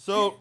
So,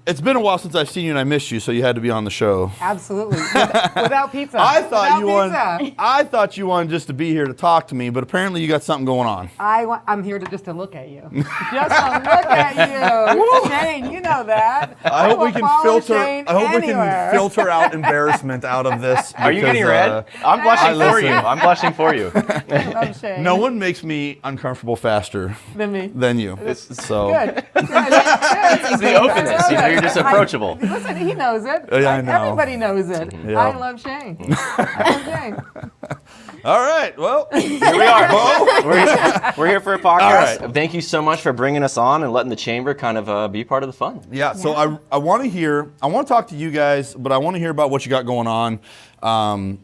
it's been a while since I've seen you and I missed you, so you had to be on the show. Absolutely. Without pizza. I thought Without pizza. you wanted just to be here to talk to me, but apparently you got something going on. I'm here just to look at you. Just to look at you. Shane, you know that. I hope we can filter. Shane I hope we anywhere. can filter out embarrassment out of this. Are you getting because, red? I'm blushing for you. listen. I'm blushing for you. I love Shane. No one makes me uncomfortable faster Than me. than you. So Good. It's the openness. You know, you're just approachable. Listen, he knows it. Yeah, I know. Everybody knows it. Yeah. I love Shane. I love Shane. all right. Well, Here we are. We're here for a podcast. All Thank you so much for bringing us on and letting the chamber kind of be part of the fun. yeah. So I want to talk to you guys, but I want to hear about what you got going on.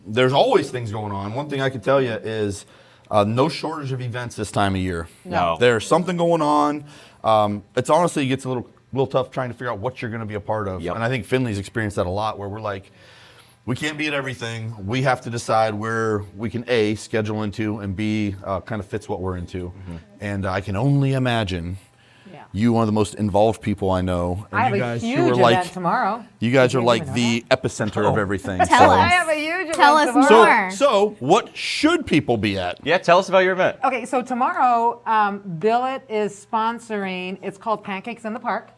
There's always things going on. One thing I can tell you is no shortage of events this time of year. No. There's something going on. It's honestly, it gets a little tough trying to figure out what you're going to be a part of. Yep. And I think Finley's experienced that a lot, where we're like, we can't be at everything. We have to decide where we can A, schedule into, and B, kind of fits what we're into. Mm-hmm. And I can only imagine you, one of the most involved people I know. And I have you a guys huge who are event like, tomorrow. you guys are You like know the epicenter of everything. Tell I us. have a huge event Tell us tomorrow. more. So what should people be at? Yeah, tell us about your event. Okay, so tomorrow, Billet is sponsoring. It's called Pancakes in the Park.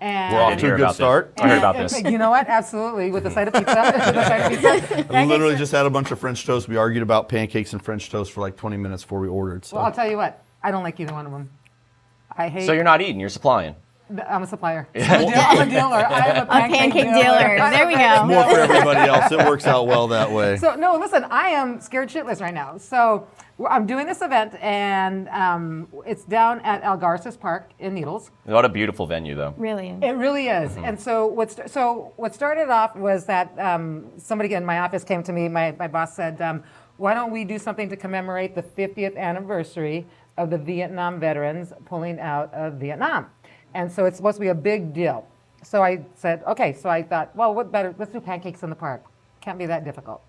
And We're off to a good start. I heard about this. You know what? Absolutely, with the side of pizza. I literally just had a bunch of French toast. We argued about pancakes and French toast for like 20 minutes before we ordered. So. Well, I'll tell you what. I don't like either one of them. I hate. So you're not eating, you're supplying. I'm a supplier. I'm a dealer. I am a pancake dealer. There we go. More for everybody else. It works out well that way. So no, listen. I am scared shitless right now. So I'm doing this event, and it's down at El Garces Park in Needles. What a beautiful venue, though. Really? It really is. And so what started off was that somebody in my office came to me. My boss said, "Why don't we do something to commemorate the 50th anniversary of the Vietnam veterans pulling out of Vietnam?" And so it's supposed to be a big deal. So I said, okay. So I thought, well, what better? Let's do Pancakes in the Park. Can't be that difficult.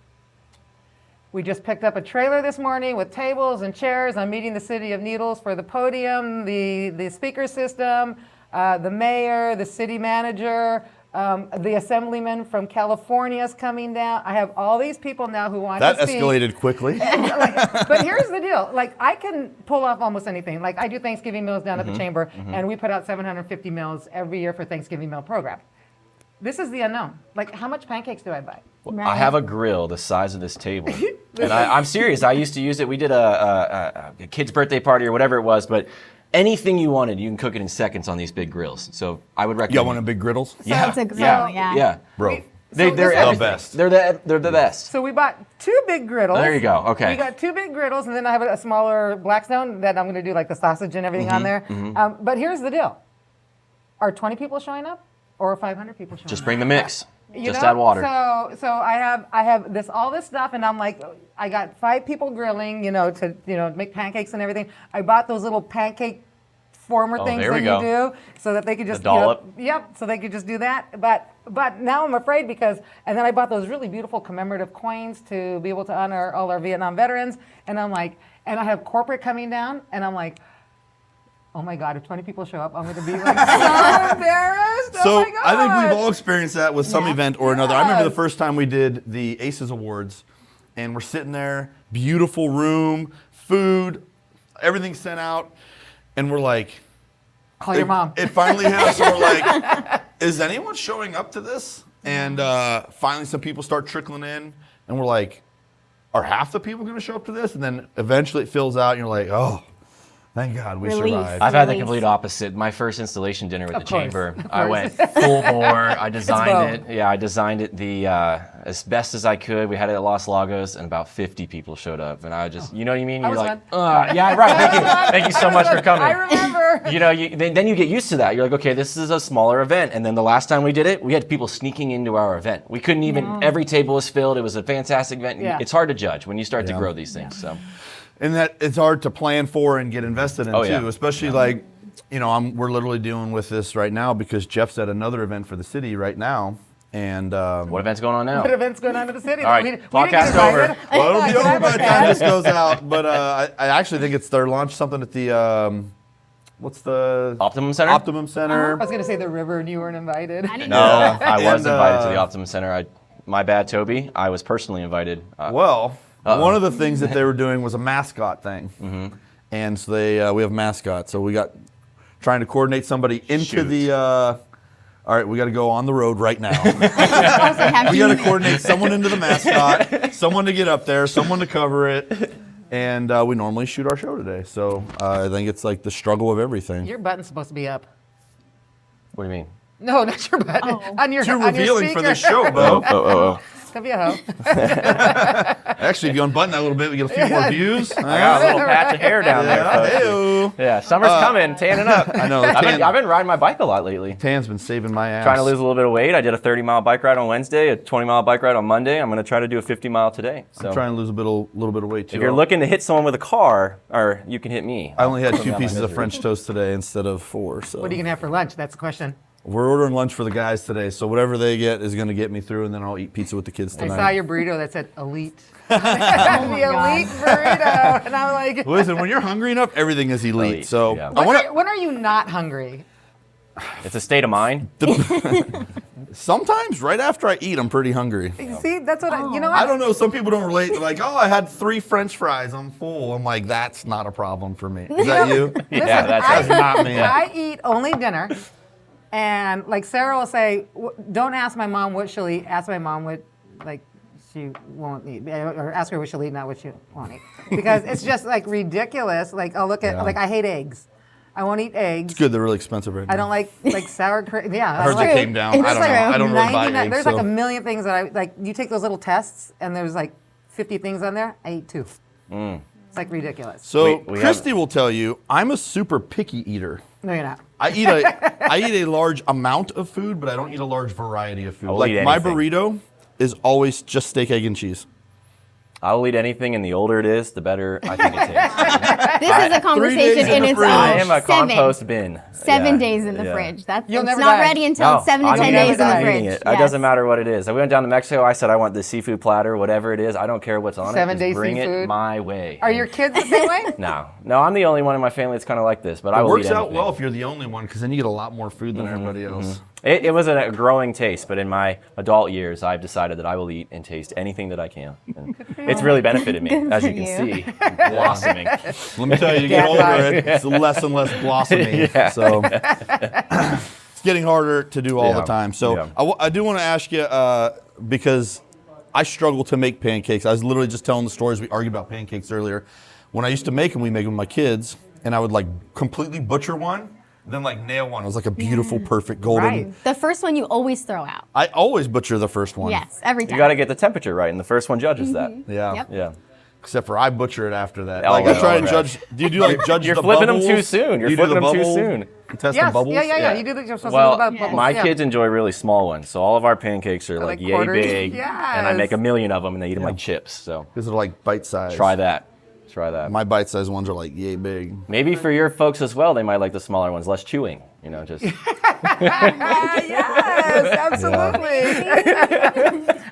We just picked up a trailer this morning with tables and chairs. I'm meeting the city of Needles for the podium, the speaker system, the mayor, the city manager, the assemblyman from California is coming down. I have all these people now who want to speak. That escalated quickly. But here's the deal. Like, I can pull off almost anything. Like, I do Thanksgiving meals down at the chamber, and we put out 750 meals every year for Thanksgiving meal program. This is the unknown. Like, how much pancakes do I buy? Right. I have a grill the size of this table. And I'm serious. I used to use it. We did a kid's birthday party or whatever it was, but anything you wanted, you can cook it in seconds on these big grills. So I would recommend. You got one of the big griddles? Yeah. it's a grill, yeah. yeah. Bro. They're this- everything. The best. They're the best. So we bought 2 big griddles. There you go. Okay. We got 2 big griddles, and then I have a smaller Blackstone that I'm going to do like the sausage and everything on there. But here's the deal. Are 20 people showing up or are 500 people showing up? Just bring the mix. You Just know? add water. So I have all this stuff, and I'm like, I got 5 people grilling, to make pancakes and everything. I bought those little pancake former things there that we you go. do, so that they could just The dollop. so they could just do that. But now I'm afraid and then I bought those really beautiful commemorative coins to be able to honor all our Vietnam veterans, and I'm like, and I have corporate coming down, and I'm like, oh my God, if 20 people show up, I'm going to be like so embarrassed. So Oh my God. I think we've all experienced that with some event or another. I remember the Yes. first time we did the Aces Awards, and we're sitting there, beautiful room, food, everything sent out, and we're like, Call your mom. It finally hit us, and we're like, is anyone showing up to this? And finally some people start trickling in, and we're like, are half the people going to show up to this? And then eventually it fills out, and you're like, oh, thank God we Relief. survived. I've had the Release. complete opposite. My first installation dinner with Of the course, chamber, of I course. went full bore. I designed it. Bo. Yeah, I designed it as best as I could. We had it at Los Lagos, and about 50 people showed up. And I just, you know what I mean? That You're was like, fun. yeah, right. Thank you. Thank you so much for coming. I remember. You know, then you get used to that. You're like, okay, this is a smaller event. And then the last time we did it, we had people sneaking into our event. We couldn't even, every table was filled. It was a fantastic event. Yeah. It's hard to judge when you start to grow these things. So. And that it's hard to plan for and get invested in Oh, too, yeah. especially like, we're literally dealing with this right now because Jeff's at another event for the city right now. And What event's going on now? What event's going on in the city? All right, We didn't podcast get invited. over. well, it'll be over by the time Okay. this goes out. But I actually think they're launching something at the what's the Optimum Center? Optimum Center. I was gonna say the river, and you weren't invited. I didn't No, know. I was And, invited to the Optimum Center. My bad, Toby. I was personally invited. Well, one of the things that they were doing was a mascot thing, and so we have a mascot. So we got trying to coordinate somebody into the. All right, we got to go on the road right now. We got to coordinate someone into the mascot, someone to get up there, someone to cover it, and we normally shoot our show today. So I think it's like the struggle of everything. Your button's supposed to be up. What do you mean? No, not your button. On your Too on your revealing for speaker. this show, Bo. Oh. Don't be a hoe. Actually, if you unbutton that a little bit, we get a few more views. I got a little patch of hair down there, folks. Hey-o. Yeah, summer's coming, tanning up. I know. I've been riding my bike a lot lately. Tan's been saving my ass. Trying to lose a little bit of weight. I did a 30-mile bike ride on Wednesday, a 20-mile bike ride on Monday. I'm going to try to do a 50-mile today. So I'm trying to lose a little bit of weight too. if you're looking to hit someone with a car, or you can hit me. I only had Put me 2 on my pieces of misery. French toast today instead of 4. So What are you gonna have for lunch? That's the question. we're ordering lunch for the guys today. So whatever they get is going to get me through, and then I'll eat pizza with the kids I tonight. saw your burrito that said elite. Oh The my God. elite burrito, and I'm like, Listen, when you're hungry enough, everything is elite. Elite, So yeah. I want to. when are you not hungry? It's a state of mind. Sometimes right after I eat, I'm pretty hungry. See, that's what I. You know I what? don't know. Some people don't relate. They're like, oh, I had 3 French fries. I'm full. I'm like, that's not a problem for me. Is that you? Yeah, That's not me. I eat only dinner, and like Sarah will say, "Don't ask my mom what she'll eat. Ask my mom what like she won't eat, or ask her what she'll eat, not what she won't eat." Because it's just like ridiculous. Like I'll look at like I hate eggs. I won't eat eggs. It's good. They're really expensive right now. I don't like sour cream. Yeah, I heard they came down. I don't know. I don't really buy eggs. There's so. like a million things that I like. You take those little tests, and there's like 50 things on there. I eat 2. It's like ridiculous. So We Christy will tell you, I'm a super picky eater. No, you're not. I eat a large amount of food, but I don't eat a large variety of food. I'll Like eat my anything. burrito is always just steak, egg, and cheese. I'll eat anything, and the older it is, the better I think it tastes. This is a conversation days in in the its fridge. own. I am a 7. compost bin. 7 Yeah, days in the yeah. fridge. That's You'll it's never not die. ready until No, 7 to I'm 10 eating days in the I'm fridge. eating it. It Yes. doesn't matter what it is. I went down to Mexico. I said I want the seafood platter, whatever it is. I don't care what's on 7 it. day Just bring it seafood. my way. Are your kids the same way? No, I'm the only one in my family that's kind of like this. But I It will works eat out anything. well if you're the only one, because then you get a lot more food than everybody else. It was a growing taste, but in my adult years, I've decided that I will eat and taste anything that I can. And it's really benefited me, Good as for you can you. see, blossoming. Let me tell you, you get Yeah, older, right. it's less and less blossoming. So it's getting harder to do all the Yeah, time. So yeah. I do want to ask you, because I struggle to make pancakes. I was literally just telling the stories. We argued about pancakes earlier. When I used to make them, we make them with my kids, and I would like completely butcher one, then like nail one. It was like a beautiful, perfect golden. Right. The first one you always throw out. I always butcher the first one. Yes, every time. You got to get the temperature right, and the first one judges that. Yeah. Yep. Yeah. Except for I butcher it after that. Oh, Like I try all and right. judge. Do you do like judge You're the flipping them bubbles? too soon. You're You do the flipping them too bubble soon. and test Yes. the bubbles. Yeah. You do the you're supposed Well, to do the bubbles. my yeah. kids enjoy really small ones, so all of our pancakes are like like yay quarters. big, and I Yes. make a million of them, and they eat them like chips. So Because they're like bite size. try that. Try that. My bite size ones are like yay big. Maybe for your folks as well, they might like the smaller ones, less chewing. You know, just Yes, absolutely.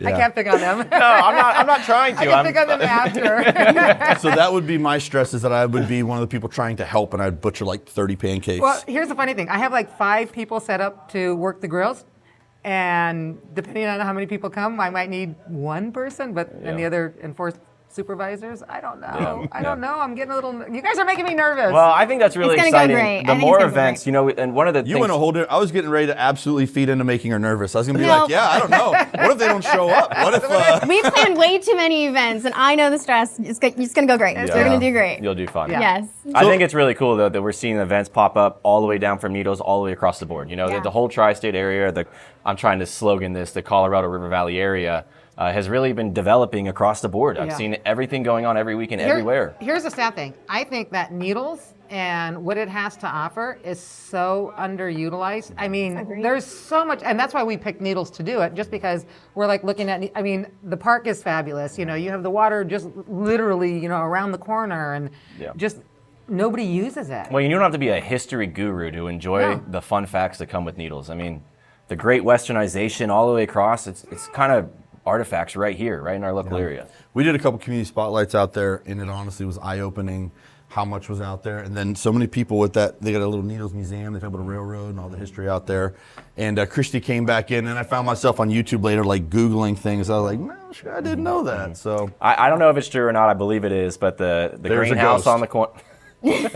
I can't pick on them. no. I'm not trying to. I can pick on them after. So that would be my stress, is that I would be one of the people trying to help, and I'd butcher like 30 pancakes. Well, here's the funny thing. I have like 5 people set up to work the grills. And depending on how many people come, I might need 1 person, but and the Yeah. other enforced supervisors, I don't know. Yeah, I don't know. I'm getting a little. You guys are making me nervous. well, I think that's really It's gonna go exciting. great. I The think more it's gonna go events, great. you know, and one of the you things. went a whole different. I was getting ready to absolutely feed into making her nervous. I was gonna be No. like, yeah, I don't know. What if they don't show up? What if? We planned way too many events, and I know the stress. It's going to go great. Yeah. We're going to do great. You'll do fine. Yeah. Yes. I So- think it's really cool though that we're seeing events pop up all the way down from Needles all the way across the board. You know, Yeah. the whole tri-state area. I'm trying to slogan this: the Colorado River Valley area has really been developing across the board. I've Yeah. seen everything going on every weekend, everywhere. Here's the sad thing. I think that Needles and what it has to offer is so underutilized. I mean, Agreed. there's so much, and that's why we picked Needles to do it, just because we're like looking at, I mean, the park is fabulous. You know, you have the water just literally, you know, around the corner, and Yeah. just nobody uses it. Well, you don't have to be a history guru to enjoy No. the fun facts that come with Needles. I mean, the great westernization all the way across, it's kind of artifacts right here, right in our local area. We did a couple community spotlights out there, and it honestly was eye-opening how much was out there. And then so many people with that, they got a little Needles Museum, they talk about a railroad and all the history out there. And Christy came back in, and I found myself on YouTube later, like Googling things. I was like, no, I didn't know that. So I don't know if it's true or not. I believe it is, but the greenhouse on the corner. I've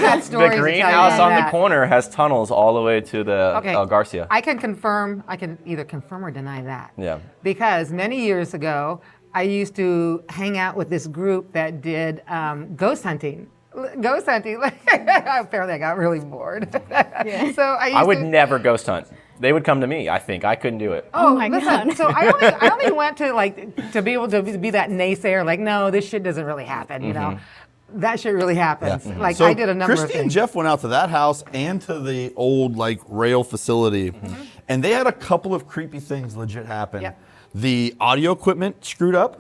got stories The to greenhouse tell you on the that. corner has tunnels all the way to the El Garcia. I can either confirm or deny that. Yeah. Because many years ago, I used to hang out with this group that did ghost hunting. Apparently, I got really bored. So I would never ghost hunt. They would come to me. I think I couldn't do it. Oh my listen, God. So I only went to be able to be that naysayer, like, no, this shit doesn't really happen, you know. That shit really happens. Like, So I did a number of Christy things. and Jeff went out to that house and to the old like rail facility, and they had a couple of creepy things legit happen. Yep. The audio equipment screwed up,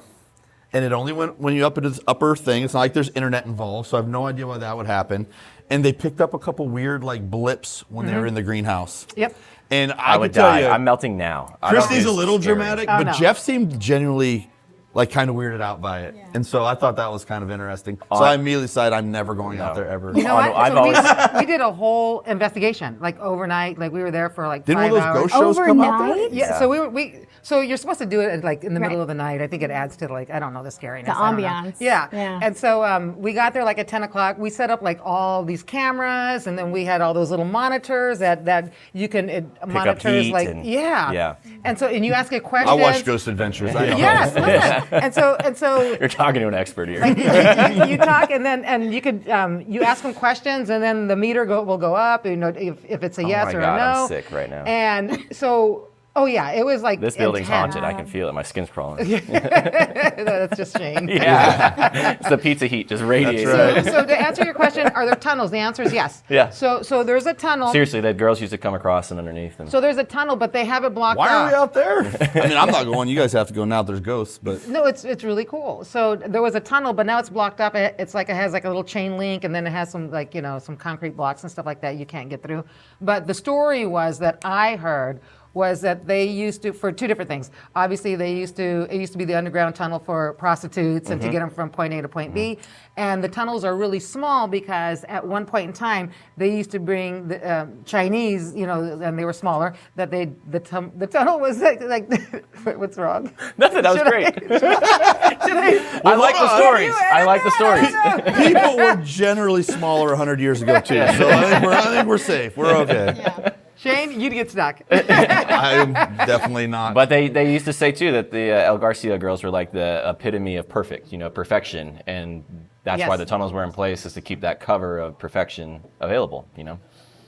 and it only went when you up into this upper thing. It's not like there's internet involved, so I have no idea why that would happen. And they picked up a couple weird like blips when they were in the greenhouse. Yep. And I would could tell die. you, I'm melting now. Christy's a little dramatic, Oh, but no. Jeff seemed genuinely like kind of weirded out by it. And so I thought that was kind of interesting. So I immediately decided I'm never going out there ever. You know Oh, what? no, I've So always- we did a whole investigation, like overnight. Like we were there for like Didn't 5 one of those hours. ghost shows come out there? Overnight? Yeah, so so you're supposed to do it like in the middle Right. of the night. I think it adds to like, I don't know, the scariness. The I don't know. ambiance. Yeah. Yeah. And so we got there like at 10 o'clock. We set up like all these cameras, and then we had all those little monitors that you can monitors heat like and- yeah. yeah. And so you ask a question. I watched Ghost Adventures. I know. Yes, listen. And so You're talking to an expert here. you talk, and you could you ask them questions, and then the meter will go up. You know, if it's a yes my or God, a no. I'm sick right now. And so, oh yeah, it was like This building's intense. haunted. I can feel it. My skin's crawling. That's just Shane. Yeah. It's the pizza heat just radiating. That's So to answer your question, are there tunnels? The answer is yes. Yeah. So there's a tunnel. Seriously, the girls used to come across and underneath. And So there's a tunnel, but they have it blocked Why are off. we out there? I mean, I'm not going. You guys have to go now. There's ghosts, but No, it's really cool. So there was a tunnel, but now it's blocked up. It's like it has like a little chain link, and then it has some like some concrete blocks and stuff like that you can't get through. But the story was that I heard was that they used to, for two different things. Obviously, it used to be the underground tunnel for prostitutes and to get them from point A to point B. And the tunnels are really small because at one point in time, they used to bring the Chinese, and they were smaller, that the tunnel was like what's wrong? nothing. That was Should I- great. Should I like the hold on. stories. I like the stories. people were generally smaller 100 years ago too. So I think we're safe. We're okay. Shane, you'd get stuck. I'm definitely not. But they used to say too that the El Garcia girls were like the epitome of perfection, and that's Yes. why the tunnels were in place, is to keep that cover of perfection available.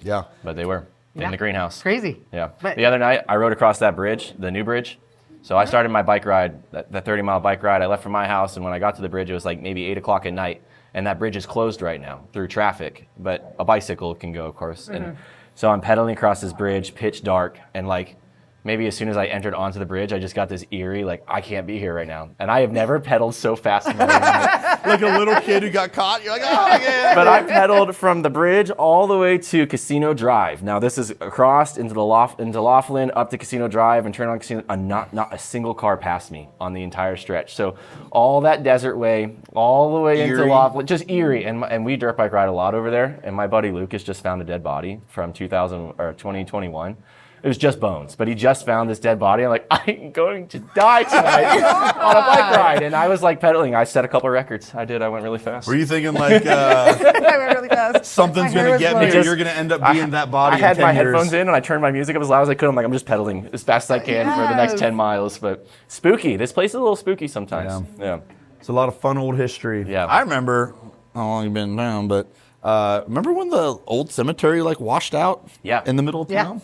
yeah. But they were Yeah. in the greenhouse. Crazy. Yeah. But- The other night, I rode across that bridge, the new bridge. So I started my bike ride, that 30-mile bike ride. I left from my house, and when I got to the bridge, it was like maybe 8 o'clock at night. And that bridge is closed right now through traffic, but a bicycle can go, of course. And so I'm pedaling across this bridge, pitch dark, and like maybe as soon as I entered onto the bridge, I just got this eerie, like, I can't be here right now. And I have never pedaled so fast in my life. Like a little kid who got caught. You're like, oh yeah. But I pedaled from the bridge all the way to Casino Drive. Now this is across into Laughlin, up to Casino Drive, and turn on Casino. Not a single car passed me on the entire stretch. So all that desert way, all the way into Eerie. Laughlin, just eerie. And we dirt bike ride a lot over there. And my buddy Lucas just found a dead body from 2021. It was just bones, but he just found this dead body. I'm like, I'm going to die tonight on a bike ride. And I was like pedaling. I set a couple records. I did. I went really fast. Were you thinking like I went really fast. something's My hair gonna was get me, blowing. or you're gonna end up being that body? I had in 10 my years? headphones in and I turned my music up as loud as I could. I'm like, I'm just pedaling as fast as I can for the next Yes. 10 miles. But spooky. This place is a little spooky sometimes. Yeah. It's a lot of fun old history. Yeah. I remember how long you've been down, but remember when the old cemetery like washed out? Yeah. In the middle of Yeah. town.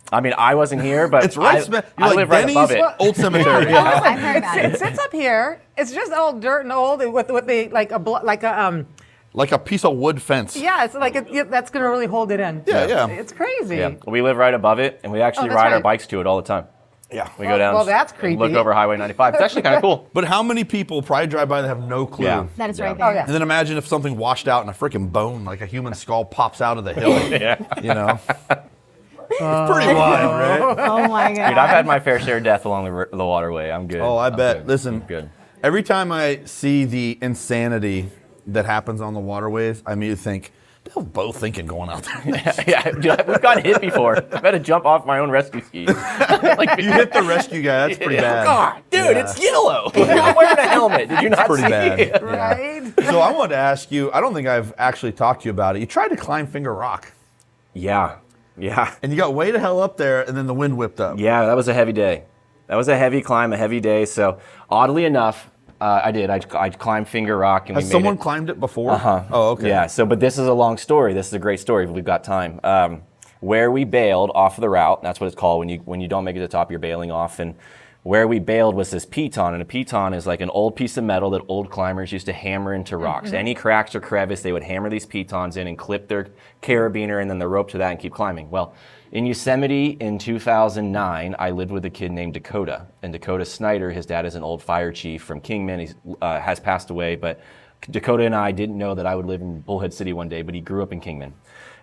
I mean, I wasn't here, but It's right. I live right above it. Old cemetery. I've heard about It it. sits up here. It's just all dirt and old with the like a Like a piece of wood fence. yeah. It's like that's gonna really hold it in. Yeah, yeah. It's crazy. Yeah. We live right above it, and we actually that's ride our right. bikes to it all the time. Yeah. We go down. well, that's and look creepy. over Highway 95. It's actually kind of cool. But how many people probably drive by that have no clue? Yeah. That is Yeah. right there. Oh yeah. And then imagine if something washed out and a freaking bone, like a human skull, pops out of the hill. Yeah. You know? It's pretty wild, right? Oh my god. Dude, I've had my fair share of death along the waterway. I'm good. Oh, I I'm bet. good. Listen, I'm good. every time I see the insanity that happens on the waterways, I mean, you think, they're both thinking going out there. Yeah, dude, we've gotten hit before. I've had to jump off my own rescue ski. Like, You hit the rescue guy, that's pretty bad. God, dude, it's yellow. I'm wearing a helmet. Did you not pretty see bad. it? Right? So I wanted to ask you, I don't think I've actually talked to you about it. You tried to climb Finger Rock, Yeah. and you got way to hell up there, and then the wind whipped up. Yeah, that was a heavy day. That was a heavy climb, a heavy day. So oddly enough, I did. I climbed Finger Rock, and Has we made someone it. climbed it before? Oh, okay. Yeah. So, but this is a long story. This is a great story. If we've got time. Where we bailed off of the route, that's what it's called when you don't make it to the top, you're bailing off. And where we bailed was this piton, and a piton is like an old piece of metal that old climbers used to hammer into rocks. Any cracks or crevice, they would hammer these pitons in and clip their carabiner and then the rope to that and keep climbing. Well, in Yosemite in 2009, I lived with a kid named Dakota. And Dakota Snyder, his dad is an old fire chief from Kingman. He has passed away, but Dakota and I didn't know that I would live in Bullhead City one day, but he grew up in Kingman.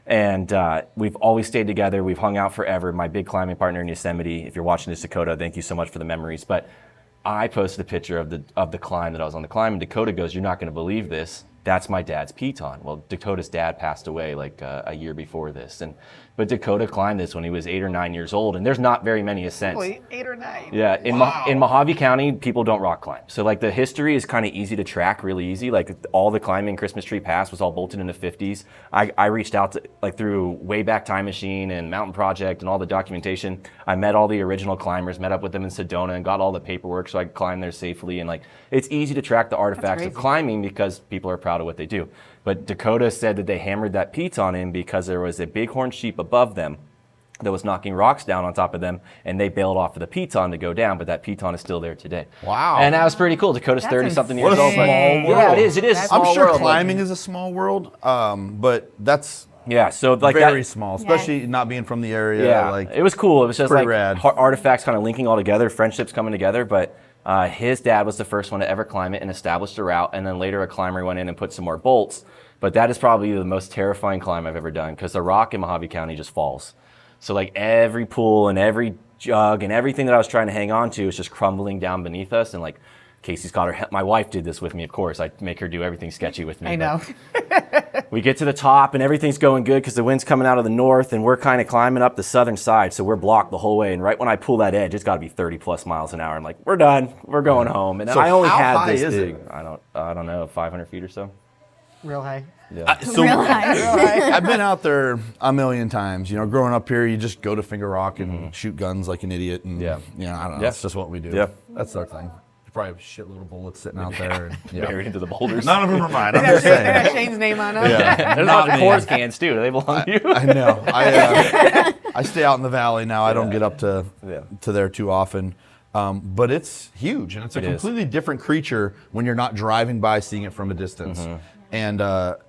And we've always stayed together. We've hung out forever. My big climbing partner in Yosemite. If you're watching this, Dakota, thank you so much for the memories. But I posted a picture of the climb that I was on the climb, and Dakota goes, "You're not going to believe this. That's my dad's piton." Well, Dakota's dad passed away like a year before this, but Dakota climbed this when he was 8 or 9 years old, and there's not very many ascents. Wait, 8 or 9. Yeah, in Mojave County, people don't rock climb. So like the history is kind of easy to track, really easy. Like all the climbing Christmas Tree Pass was all bolted in the 50s. I reached out to like through Wayback Time Machine and Mountain Project and all the documentation. I met all the original climbers, met up with them in Sedona and got all the paperwork so I could climb there safely. And like it's easy to track the artifacts of crazy. climbing because people are proud of what they do. But Dakota said that they hammered that piton in because there was a bighorn sheep above them that was knocking rocks down on top of them, and they bailed off of the piton to go down, but that piton is still there today. Wow. And that was pretty cool. Dakota's 30-something years What a old. but- small world. Yeah, it is. It is a That's- small I'm sure world. climbing is a small world, but that's Yeah, so like very that, small, especially not being from the area. Yeah, Like, it was cool. It was just pretty like rad. artifacts kind of linking all together, friendships coming together. But his dad was the first one to ever climb it and established a route. And then later a climber went in and put some more bolts. But that is probably the most terrifying climb I've ever done because the rock in Mojave County just falls. So like every pool and every jug and everything that I was trying to hang on to is just crumbling down beneath us. And like Casey's got her, my wife did this with me, of course. I make her do everything sketchy with me. I know. We get to the top and everything's going good because the wind's coming out of the north and we're kind of climbing up the southern side. So we're blocked the whole way. And right when I pull that edge, it's got to be 30 plus miles an hour. I'm like, we're done. We're going home. And So I only how had high this is big. it? I don't know, 500 feet or so. Real high. so Real high. I've been out there a million times. You know, growing up here, you just go to Finger Rock and shoot guns like an idiot. And, Yeah. you know, I don't know. Yeah. That's just what we do. Yeah. That's our thing. You probably have a shitload of bullets sitting out there. And, yeah. Buried into the boulders. None of them are mine. I'm They just got saying. Shane's name on it. Yeah. There's Not not me. Coors cans too. Do they belong to you? I know. I stay out in the valley now. I don't get up to there too often. But it's huge, and it's a It is. completely different creature when you're not driving by seeing it from a distance. And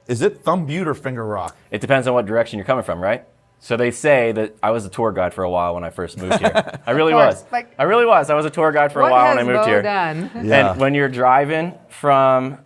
is it Thumb Butte or Finger Rock? It depends on what direction you're coming from, right? So they say that I was a tour guide for a while when I first moved here. I really Of course, was. like- I really was. I was a tour guide for a What while has when I moved Bo here. done? Yeah. And when you're driving from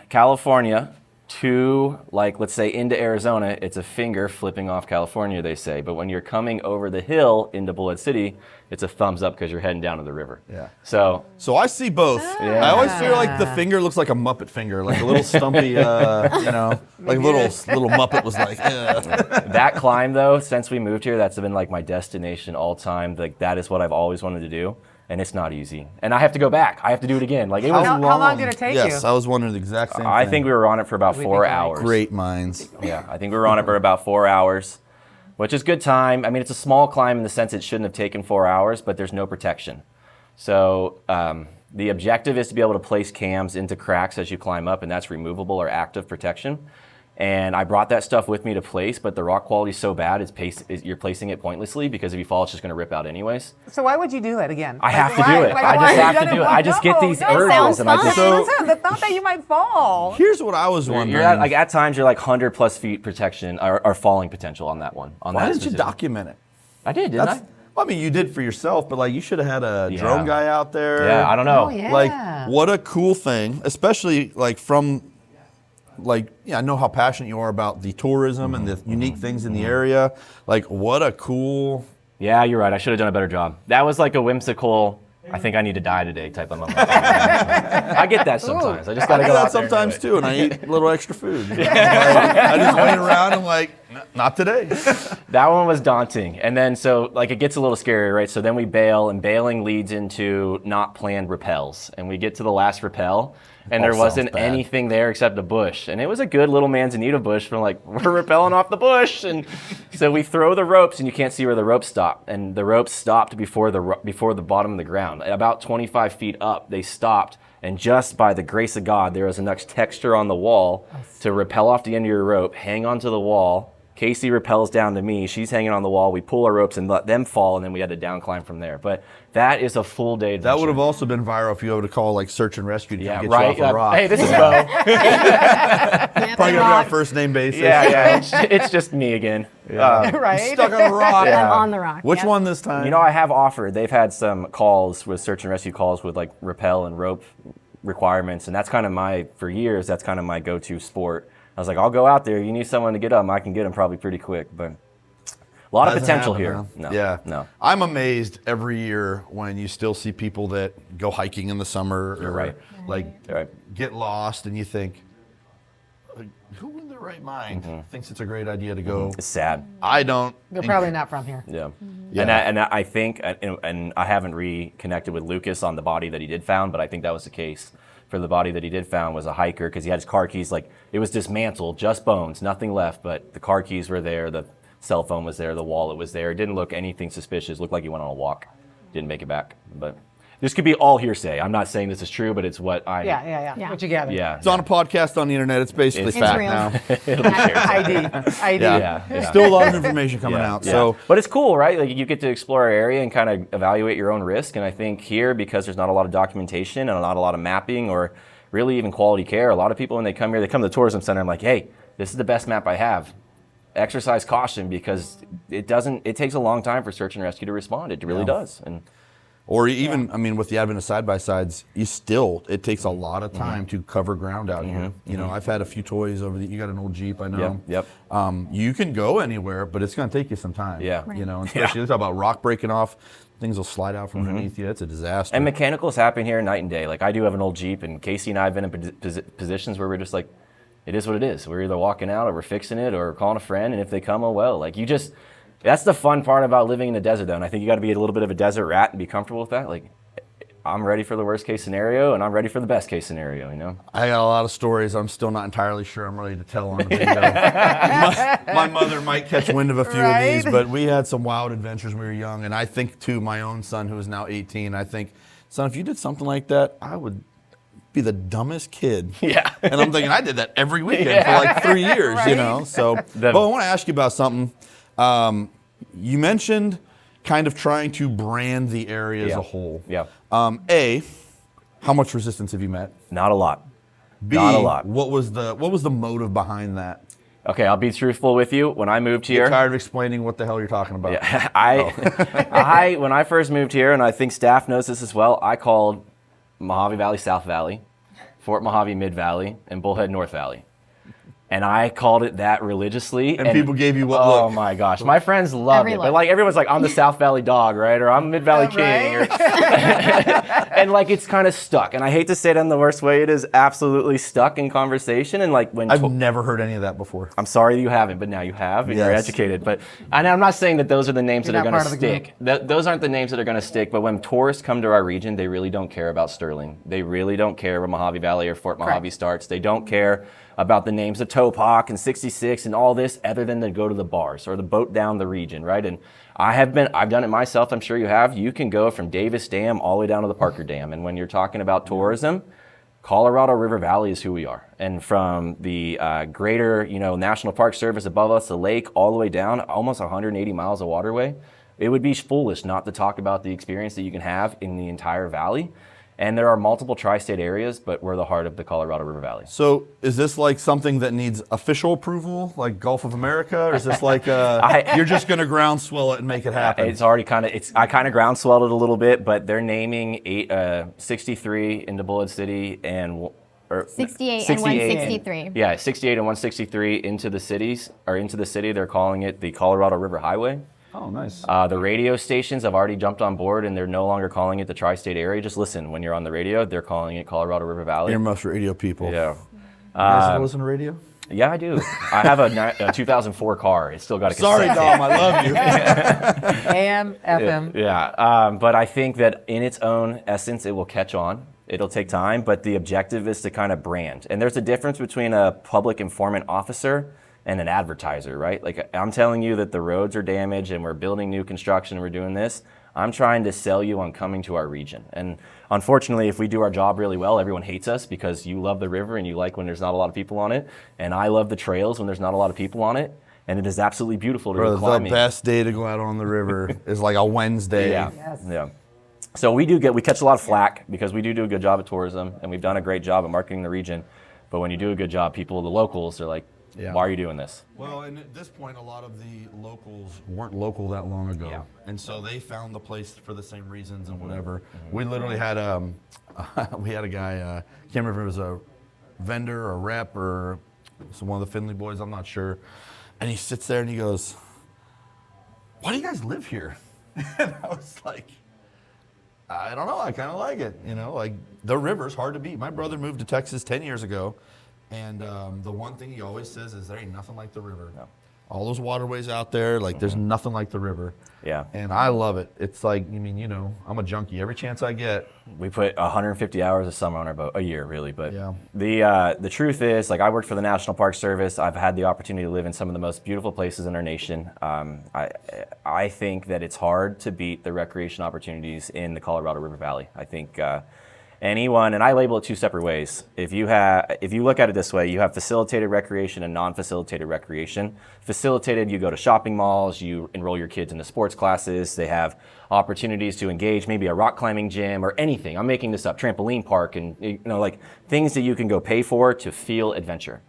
California to, like, let's say into Arizona, it's a finger flipping off California, they say. But when you're coming over the hill into Bullhead City, it's a thumbs up because you're heading down to the river. Yeah. So So I see both. I always feel like the finger looks like a Muppet finger, like a little stumpy, you know, like little Muppet was like. that climb, though, since we moved here, that's been like my destination all time. Like that is what I've always wanted to do, and it's not easy. And I have to go back. I have to do it again. Like it was. How long did it take Yes, you? I was wondering the exact same thing. I think we were on it for about We 4 think alike. hours. Great minds. Yeah, I think we were on it for about 4 hours, which is good time. I mean, it's a small climb in the sense it shouldn't have taken 4 hours, but there's no protection. So the objective is to be able to place cams into cracks as you climb up, and that's removable or active protection. And I brought that stuff with me to place, but the rock quality is so bad, you're placing it pointlessly because if you fall, it's just going to rip out anyways. So why would you do it again? I have to why- do it. like, I why just have you to done do it. I just get these urges, sounds and I just. fun. Listen, the thought that you might fall. Here's what I was wondering. You're at, like at times you're like 100 plus feet protection or falling potential on that one. On Why that didn't you specific- document it? I did, didn't I? Well, I mean, you did for yourself, but like you should have had a Yeah. drone guy out there. Yeah, I don't know. Oh, yeah. Like, what a cool thing, especially like from, like, yeah, I know how passionate you are about the tourism and the unique things in the area. Like, what a cool. Yeah, you're right. I should have done a better job. That was like a whimsical I think I need to die today type of moment. I get that sometimes. I just got to I go do out that there and do sometimes it. too, and I eat a little extra food. I just wait around and like, not today. That one was daunting. And then so like it gets a little scary, right? So then we bail, and bailing leads into not planned rappels. And we get to the last rappel, and there All wasn't sounds bad. anything there except a bush. And it was a good little manzanita bush. We're like, we're rappelling off the bush. And so we throw the ropes, and you can't see where the ropes stop. And the ropes stopped before the bottom of the ground. About 25 feet up, they stopped. And just by the grace of God, there was enough texture on the wall to rappel off the end of your rope, hang onto the wall. Casey rappels down to me. She's hanging on the wall. We pull our ropes and let them fall, and then we had to down climb from there. But that is a full day adventure. That would have also been viral if you were to call like search and rescue to yeah, get right. you off a rock. Hey, this is Bo. Yep, Probably gonna be rock. on first name basis. yeah. It's just me again. Right? Stuck on a rock. Yeah. I'm on the rock. Which yep. one this time? You know, I have offered. They've had some calls with search and rescue calls with like rappel and rope requirements, and that's kind of for years, that's kind of my go-to sport. I was like, I'll go out there. You need someone to get them. I can get them probably pretty quick, but a lot of Doesn't potential happen, here. huh? No, Yeah. no. I'm amazed every year when you still see people that go hiking in the summer or right. like You're right. get lost, and you think, like, who in their right mind thinks it's a great idea to go? It's sad. I don't. They're probably not from here. Yeah. Yeah. And I think, and I haven't reconnected with Lucas on the body that he did found, but I think that was the case. For the body that he did found was a hiker, because he had his car keys, like it was dismantled, just bones, nothing left, but the car keys were there, the cell phone was there, the wallet was there. It didn't look anything suspicious. It looked like he went on a walk. Didn't make it back. But this could be all hearsay. I'm not saying this is true, but it's what I Yeah. What you gather. yeah. It's on a podcast on the internet. It's basically It's fact real. now. It'll be shared. ID. Yeah. Still a lot of information coming Yeah, out. yeah. So but it's cool, right? Like you get to explore our area and kind of evaluate your own risk. And I think here, because there's not a lot of documentation and not a lot of mapping or really even quality care, a lot of people when they come here, they come to the tourism center. I'm like, hey, this is the best map I have. Exercise caution, because it takes a long time for search and rescue to respond. It really does. And or even, I mean, with the advent of side-by-sides, it takes a lot of time to cover ground out here. You know, I've had a few toys you got an old Jeep, I know. Yep. You can go anywhere, but it's going to take you some time. Yeah. You know, and especially they talk about rock breaking off, things will slide out from underneath you. It's a disaster. And mechanicals happen here night and day. Like I do have an old Jeep, and Casey and I have been in positions where we're just like, it is what it is. We're either walking out or we're fixing it or calling a friend, and if they come, oh well. Like that's the fun part about living in the desert, though. And I think you got to be a little bit of a desert rat and be comfortable with that. Like, I'm ready for the worst case scenario, and I'm ready for the best case scenario. You know. I got a lot of stories I'm still not entirely sure I'm ready to tell on the video. my mother might catch wind of a few of these, but we had some wild adventures when we were young. And I think, to my own son, who is now 18, I think, son, if you did something like that, I would be the dumbest kid. Yeah. And I'm thinking, I did that every weekend for like 3 years, you know? So, but I want to ask you about something. You mentioned kind of trying to brand the area as a whole. Yeah. A, how much resistance have you met? Not a lot. B, Not a lot. what was the motive behind that? Okay, I'll be truthful with you. When I moved here, You're tired of explaining what the hell you're talking about. yeah, I when I first moved here, and I think staff knows this as well, I called Mojave Valley South Valley, Fort Mojave Mid Valley, and Bullhead North Valley. And I called it that religiously. And people gave you what Oh look? my gosh, my friends loved Every it. look. But like everyone's like, I'm the South Valley dog, right? Or I'm Mid Valley King. Or, and like it's kind of stuck. And I hate to say it in the worst way, it is absolutely stuck in conversation. And like when I've never heard any of that before. I'm sorry you haven't, but now you have, and you're Yes. educated. But and I'm not saying that those are the names You're that are not going to part of the group. stick. Those aren't the names that are going to stick. But when tourists come to our region, they really don't care about Sterling. They really don't care where Mojave Valley or Fort Mojave starts. They don't care about the names of Topok and 66 and all this, other than to go to the bars or the boat down the region, right? And I've done it myself. I'm sure you have. You can go from Davis Dam all the way down to the Parker Dam. And when you're talking about tourism, Colorado River Valley is who we are. And from the greater, National Park Service above us, the lake, all the way down, almost 180 miles of waterway, it would be foolish not to talk about the experience that you can have in the entire valley. And there are multiple tri-state areas, but we're the heart of the Colorado River Valley. So is this like something that needs official approval, like Gulf of America? Or is this like you're just going to groundswell it and make it happen? It's already I kind of groundswelled it a little bit, but they're naming 63 into Bullhead City and 68 and 163. Yeah, 68 and 163 into the city. They're calling it the Colorado River Highway. Oh, nice. The radio stations have already jumped on board, and they're no longer calling it the tri-state area. Just listen, when you're on the radio, they're calling it Colorado River Valley. Earmuffs radio people. Yeah. You guys ever listen to radio? Yeah, I do. I have a 2004 car. It's still got a cassette. Sorry, Dom, I love you. AM, FM. Yeah, but I think that in its own essence, it will catch on. It'll take time, but the objective is to kind of brand. And there's a difference between a public informant officer and an advertiser, right? Like, I'm telling you that the roads are damaged and we're building new construction and we're doing this. I'm trying to sell you on coming to our region. And unfortunately, if we do our job really well, everyone hates us because you love the river and you like when there's not a lot of people on it. And I love the trails when there's not a lot of people on it. And it is absolutely beautiful to go climbing. The best day to go out on the river is like a Wednesday. Yeah, Yes. yeah. So we catch a lot of flack because we do a good job at tourism and we've done a great job at marketing the region. But when you do a good job, the locals, they're like, why are you doing this? Well, and at this point, a lot of the locals weren't local that long ago. Yeah. And so they found the place for the same reasons and whatever. We literally had we had a guy, can't remember if it was a vendor or a rep or one of the Finley boys, I'm not sure. And he sits there and he goes, why do you guys live here? And I was like, I don't know, I kind of like it. You know, like the river's hard to beat. My brother moved to Texas 10 years ago. And the one thing he always says is there ain't nothing like the river. No. All those waterways out there, like there's nothing like the river. Yeah. And I love it. It's like, I mean, you know, I'm a junkie. Every chance I get. We put 150 hours of summer on our boat, a year really. But Yeah. the truth is, like, I worked for the National Park Service. I've had the opportunity to live in some of the most beautiful places in our nation. I think that it's hard to beat the recreation opportunities in the Colorado River Valley. I think anyone, and I label it two separate ways. If you look at it this way, you have facilitated recreation and non-facilitated recreation. Facilitated, you go to shopping malls, you enroll your kids into sports classes, they have opportunities to engage, maybe a rock climbing gym or anything. I'm making this up, trampoline park, and like things that you can go pay for to feel adventure.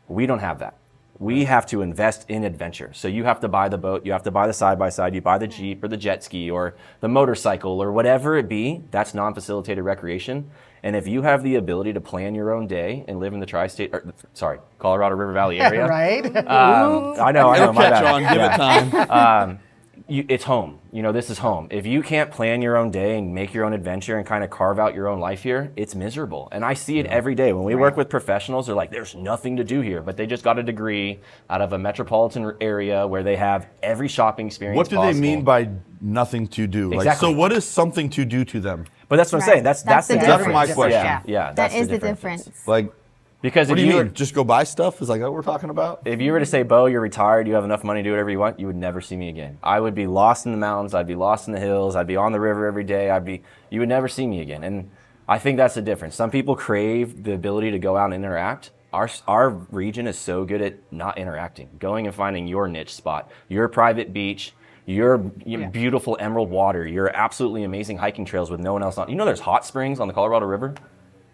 We don't have that. We have to invest in adventure. So you have to buy the boat, you have to buy the side-by-side, you buy the Jeep or the jet ski or the motorcycle or whatever it be. That's non-facilitated recreation. And if you have the ability to plan your own day and live in the Colorado River Valley area. Right? I know, It'll my catch bad. on, give it time. It's home. This is home. If you can't plan your own day and make your own adventure and kind of carve out your own life here, it's miserable. And I see it every day. When we work with professionals, they're like, there's nothing to do here. But they just got a degree out of a metropolitan area where they have every shopping experience What do possible. they mean by nothing to do? Like, Exactly. so what is something to do to them? But that's what I'm saying. That's the That's difference. my question. Yeah, That that's is the Like, Because what if do you you mean? were, Just go buy stuff? Is like what we're talking about? if you were to say, Bo, you're retired, you have enough money to do whatever you want, you would never see me again. I would be lost in the mountains, I'd be lost in the hills, I'd be on the river every day, you would never see me again. And I think that's the difference. Some people crave the ability to go out and interact. Our region is so good at not interacting, going and finding your niche spot, your private beach, your beautiful emerald water, your absolutely amazing hiking trails with no one else on. There's hot springs on the Colorado River.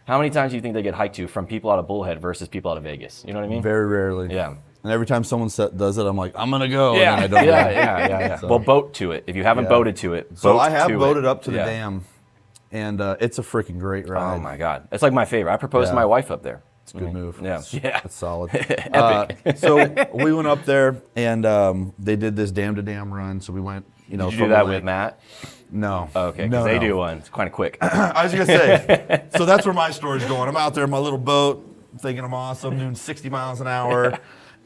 How many times do you think they get hiked to from people out of Bullhead versus people out of Vegas? You know what I mean? Very rarely. Yeah. And every time someone does it, I'm like, I'm gonna go. Yeah, And then I don't go. yeah. So- Well, boat to it. If you haven't Yeah. boated to it, So boat I have to boated it. up to the Yeah. dam, and it's a freaking great ride. Oh my God, it's like my favorite. I proposed to Yeah. my wife up there. It's a good move. Yeah, yeah. That's solid. Epic. So we went up there, and they did this dam to dam run. So we went, Did you from do that the with lake. Matt? No. Okay, No, because they no. do one. It's kind of quick. I was gonna say. So that's where my story's going. I'm out there in my little boat, thinking I'm awesome, doing 60 miles an hour,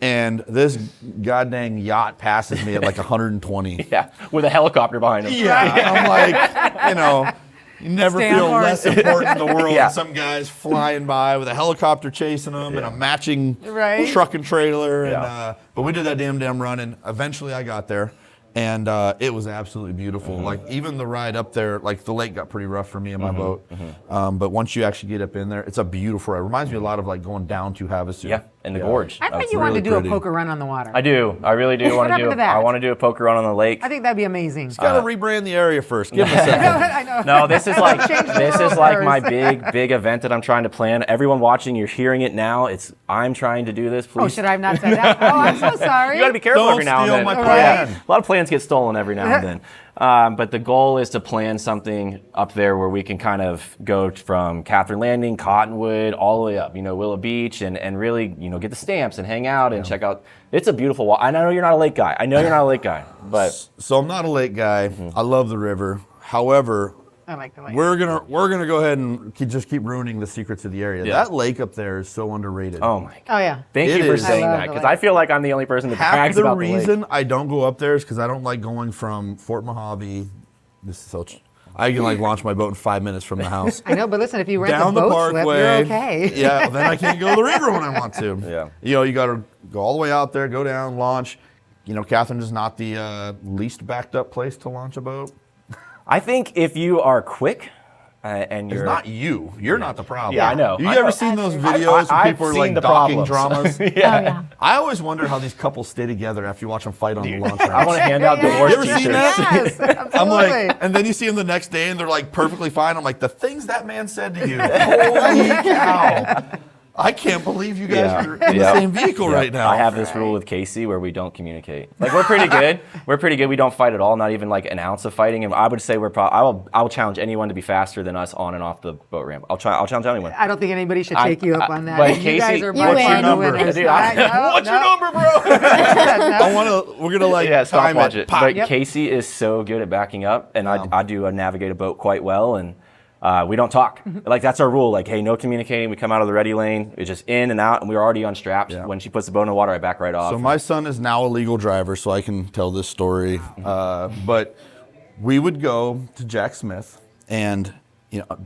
and this goddamn yacht passes me at like 120. Yeah, with a helicopter behind him. Yeah, and I'm like, you never Stand feel for it. less important in the world Yeah. than some guys flying by with a helicopter chasing them and a matching Right. truck and trailer. And Yeah. but we did that damn run, and eventually I got there, and it was absolutely beautiful. Mm-hmm. Like even the ride up there, like the lake got pretty rough for me and my boat. But once you actually get up in there, it's a beautiful ride. It reminds me a lot of like going down to Havasu. Yeah, in the gorge. I thought It's you wanted really to do pretty. a poker run on the water. I do. I really do want to happened do. to that? I want to do a poker run on the lake. I think that'd be amazing. Got to rebrand the area first. Give me a second. I know. No, this is like Change the this is world like my first. big event that I'm trying to plan. Everyone watching, you're hearing it now. I'm trying to do this. Please. Oh, should I have not said that? Oh, I'm so sorry. You got to be careful Don't every now and steal then. my plan. A lot of plans get stolen every now and then. But the goal is to plan something up there where we can kind of go from Catherine Landing, Cottonwood, all the way up, Willow Beach, and really, get the stamps and hang out and check out. It's a beautiful walk. I know you're not a lake guy. But So I'm not a lake guy. I love the river. However, I like the lake. we're gonna go ahead and just keep ruining the secrets of the area. Yeah. That lake up there is so underrated. oh my God. Oh yeah. Thank It you for is. saying I love that, the because lake. I feel like I'm the only person that Half brags the about the lake. reason I don't go up there is because I don't like going from Fort Mojave. This is so. I can launch my boat in 5 minutes from the house. I know, but listen, if you rent Down a the boat slip, parkway. you're okay. Yeah, then I can't go to the river when I want to. Yeah. You got to go all the way out there, go down, launch. Catherine is not the least backed up place to launch a boat. I think if you are quick and It's you're not you. You're not the problem. Yeah, I know. You I ever know. seen those I've videos where seen people are like the docking problems. dramas? Yeah. I always wonder how these couples stay together after you watch them fight on the launch ramp. I want to hand out divorce You ever seen t-shirts. that? Yes, absolutely. I'm like, and then you see them the next day and they're like perfectly fine. I'm like, the things that man said to you, holy cow. I can't believe you guys are in the same vehicle right now. I have this rule with Casey where we don't communicate. Like, we're pretty good. We're pretty good. We don't fight at all, not even like an ounce of fighting. And I would say I will challenge anyone to be faster than us on and off the boat ramp. I'll challenge anyone. I don't think anybody should take you up on that. but You guys Casey, are what's by your far the number? winners. Dude, What's your number, bro? We're gonna stop time watch it. it. Pop. But Casey is so good at backing up, and I do navigate a boat quite well, and we don't talk. Like, that's our rule. Like, hey, no communicating. We come out of the ready lane. It's just in and out, and we're already unstrapped. Yeah. When she puts the boat in the water, I back right off. So my son is now a legal driver, so I can tell this story. But we would go to Jack Smith and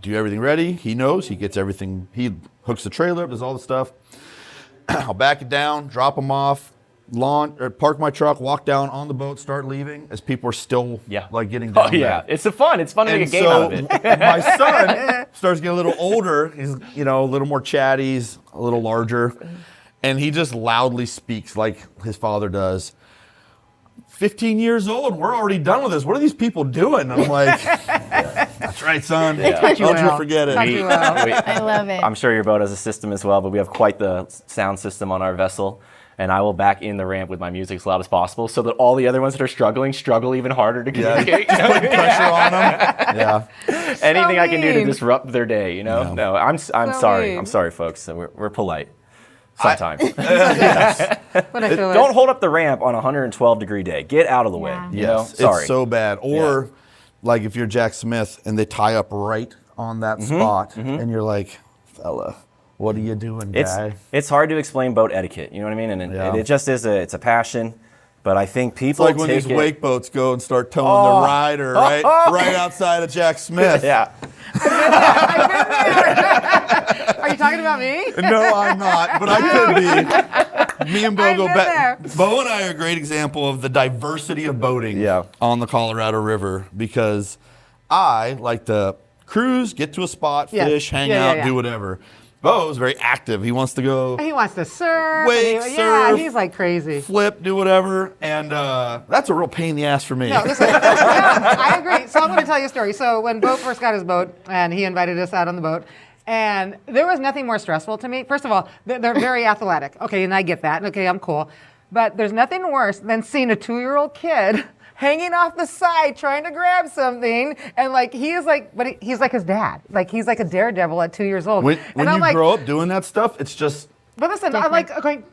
do everything ready. He knows. He gets everything. He hooks the trailer up, does all the stuff. I'll back it down, drop him off, park my truck, walk down on the boat, start leaving as people are still getting down. Oh yeah, there. it's fun. It's fun to make a game out of it. My son starts getting a little older. He's a little more chatty, he's a little larger, and he just loudly speaks like his father does. 15 years old, we're already done with this. What are these people doing? And I'm like, that's right, son. Don't you forget it. I love it. I'm sure your boat has a system as well, but we have quite the sound system on our vessel. And I will back in the ramp with my music as loud as possible so that all the other ones that are struggle even harder to communicate. Just putting pressure on them. Yeah. Anything I can do to mean. disrupt their day, No, I'm sorry. mean. I'm sorry, folks. We're polite sometimes. But I feel Don't hold up the ramp on a 112-degree day. Get out of the way. Yeah. Sorry. It's so bad. Or like if you're Jack Smith and they tie up right on that spot and you're like, fella, what are you doing, guy? It's hard to explain boat etiquette, you know what I mean? And it just is it's a passion. But I think people It's like when these wake boats go and start towing the rider right outside of Jack Smith. Yeah. Are you talking about me? No, I'm not, but I could be. Me and Bo I've go been back. there. Bo and I are a great example of the diversity of boating on the Colorado River because I like to cruise, get to a spot, Yes. fish, hang Yeah, out, yeah. do whatever. Bo is very active. He wants to go He wants to surf. Wake, Yeah, surf. he's like crazy. flip, do whatever, and that's a real pain in the ass for me. No, listen, I agree. So I'm going to tell you a story. So when Bo first got his boat, and he invited us out on the boat, and there was nothing more stressful to me. First of all, they're very athletic. Okay, and I get that. Okay, I'm cool. But there's nothing worse than seeing a 2-year-old kid hanging off the side trying to grab something, and he's like his dad. Like he's like a daredevil at 2 years old. When and I'm you grow up doing that stuff, it's just But listen, I'm like, going,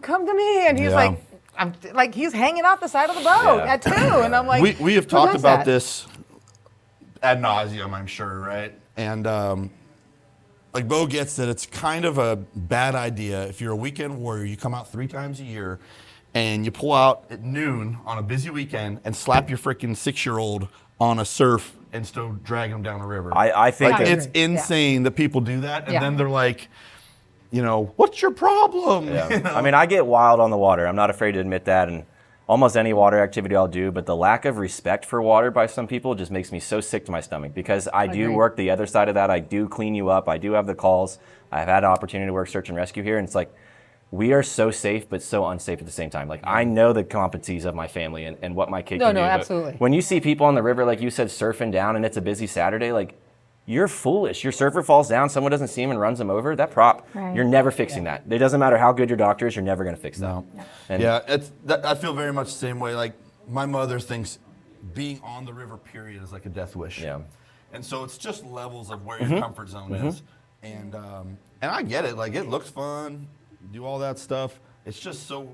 come to me, and he's Yeah. I'm like he's hanging off the side of the boat Yeah. at 2, and I'm like, we have who talked does about that? this ad nauseum, I'm sure, right? And like Bo gets that it's kind of a bad idea if you're a weekend warrior, you come out 3 times a year and you pull out at noon on a busy weekend and slap your freaking 6-year-old on a surf and still drag them down the river. I think like that- it's insane that people do that, and Yeah. then they're like, what's your problem? I mean, I get wild on the water. I'm not afraid to admit that, and almost any water activity I'll do, but the lack of respect for water by some people just makes me so sick to my stomach because I do Agreed. work the other side of that. I do clean you up. I do have the calls. I've had an opportunity to work search and rescue here, and it's like, we are so safe, but so unsafe at the same time. Like, I know the competencies of my family and what my kid can do. No, but absolutely. when you see people on the river, like you said, surfing down and it's a busy Saturday, like, you're foolish. Your surfer falls down, someone doesn't see him and runs him over. That prop, Right. you're never fixing that. It doesn't matter how good your doctor is, you're never going to fix that. No. And Yeah, I feel very much the same way. Like, my mother thinks being on the river period is like a death wish. Yeah. And so it's just levels of where your comfort zone is. And I get it. Like, it looks fun, do all that stuff. It's just so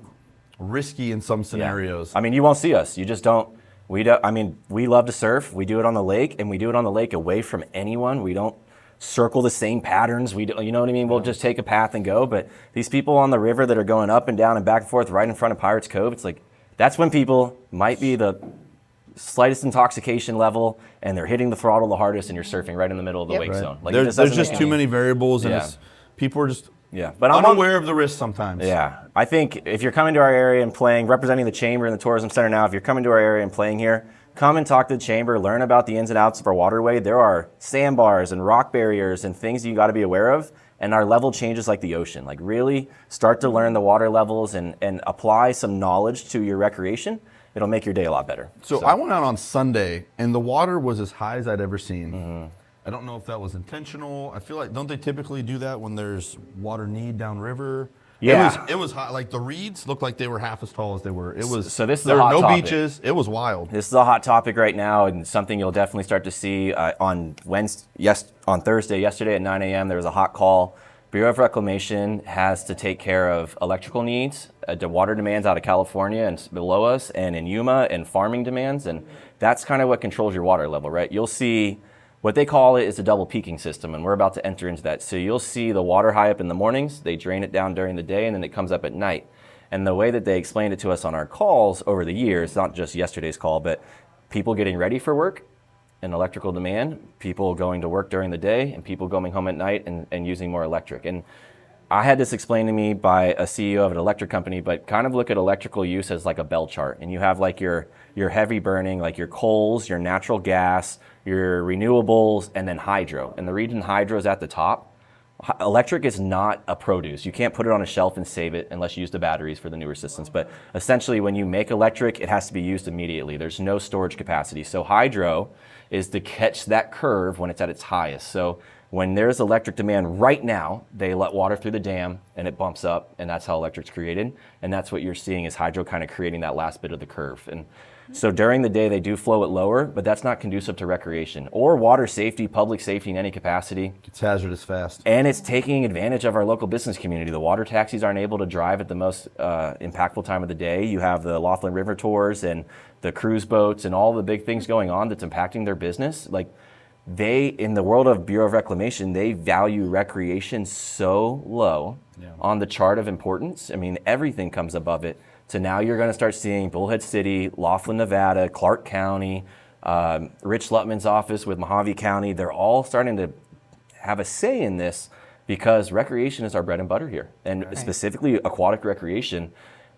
risky in some scenarios. I mean, you won't see us. You just don't. We don't. I mean, we love to surf. We do it on the lake, and we do it on the lake away from anyone. We don't circle the same patterns. We do, you know what I mean? We'll just take a path and go. But these people on the river that are going up and down and back and forth right in front of Pirates Cove, it's like, that's when people might be the slightest intoxication level, and they're hitting the throttle the hardest, and you're surfing right in the middle of the wake zone. Like, there's just too many variables, and people are just but I'm unaware of the risk sometimes. Yeah, I think if you're coming to our area and playing, representing the chamber and the tourism center now, if you're coming to our area and playing here, come and talk to the chamber, learn about the ins and outs of our waterway. There are sandbars and rock barriers and things you got to be aware of, and our level changes like the ocean. Like, really start to learn the water levels and apply some knowledge to your recreation. It'll make your day a lot better. So I went out on Sunday, and the water was as high as I'd ever seen. I don't know if that was intentional. I feel like, don't they typically do that when there's water need downriver? Yeah. It was high. Like, the reeds looked like they were half as tall as they were. It was. So this is there a were hot no topic. beaches. It was wild. This is a hot topic right now, and something you'll definitely start to see on Thursday. Yesterday at 9 a.m. there was a hot call. Bureau of Reclamation has to take care of electrical needs, the water demands out of California and below us, and in Yuma, and farming demands, and that's kind of what controls your water level, right? You'll see what they call it is a double peaking system, and we're about to enter into that. So you'll see the water high up in the mornings, they drain it down during the day, and then it comes up at night. And the way that they explained it to us on our calls over the years, not just yesterday's call, but people getting ready for work and electrical demand, people going to work during the day, and people going home at night and using more electric. And I had this explained to me by a CEO of an electric company, but kind of look at electrical use as like a bell chart. And you have like your heavy burning, like your coals, your natural gas, your renewables, and then hydro. And the reason hydro is at the top, electric is not a produce. You can't put it on a shelf and save it unless you use the batteries for the newer systems. But essentially, when you make electric, it has to be used immediately. There's no storage capacity. So hydro is to catch that curve when it's at its highest. So when there's electric demand right now, they let water through the dam and it bumps up, and that's how electric's created. And that's what you're seeing is hydro kind of creating that last bit of the curve. And so during the day, they do flow it lower, but that's not conducive to recreation or water safety, public safety in any capacity. It's hazardous fast. And it's taking advantage of our local business community. The water taxis aren't able to drive at the most impactful time of the day. You have the Laughlin River tours and the cruise boats and all the big things going on that's impacting their business. Like, they, in the world of Bureau of Reclamation, they value recreation so low on the chart of importance. I mean, everything comes above it. So now you're going to start seeing Bullhead City, Laughlin, Nevada, Clark County, Rich Lutman's office with Mojave County. They're all starting to have a say in this because recreation is our bread and butter here, and specifically aquatic recreation.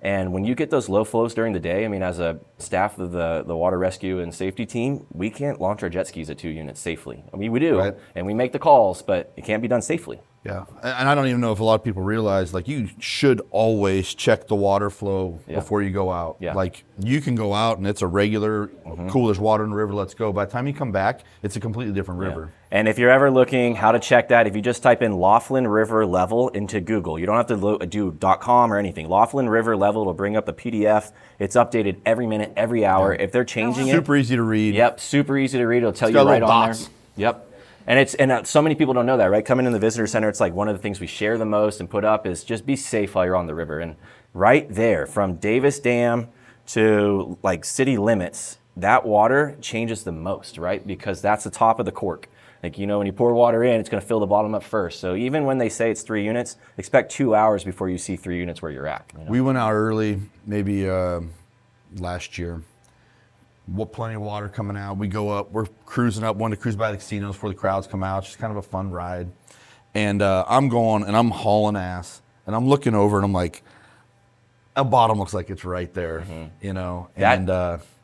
And when you get those low flows during the day, I mean, as a staff of the water rescue and safety team, we can't launch our jet skis at 2 units safely. I mean, we do, and we make the calls, but it can't be done safely. Yeah, and I don't even know if a lot of people realize, like, you should always check the water flow before you go out. Yeah. Like, you can go out and it's a regular, cool, there's water in the river, let's go. By the time you come back, it's a completely different river. And if you're ever looking how to check that, if you just type in Laughlin River level into Google, you don't have to do .com or anything. Laughlin River level will bring up a PDF. It's updated every minute, every hour. If they're changing it. Super easy to read. Yep, super easy to read. It'll tell It's you got right little on dots. there. Yep. And so many people don't know that, right? Coming in the visitor center, it's like one of the things we share the most and put up is just be safe while you're on the river. And right there, from Davis Dam to like city limits, that water changes the most, right? Because that's the top of the cork. Like, you know, when you pour water in, it's going to fill the bottom up first. So even when they say it's 3 units, expect 2 hours before you see 3 units where you're at. You know? We went out early, maybe last year. Plenty of water coming out. We go up, we're cruising up, wanted to cruise by the casinos before the crowds come out. It's just kind of a fun ride. And I'm going and I'm hauling ass. And I'm looking over and I'm like, a bottom looks like it's right there, you know?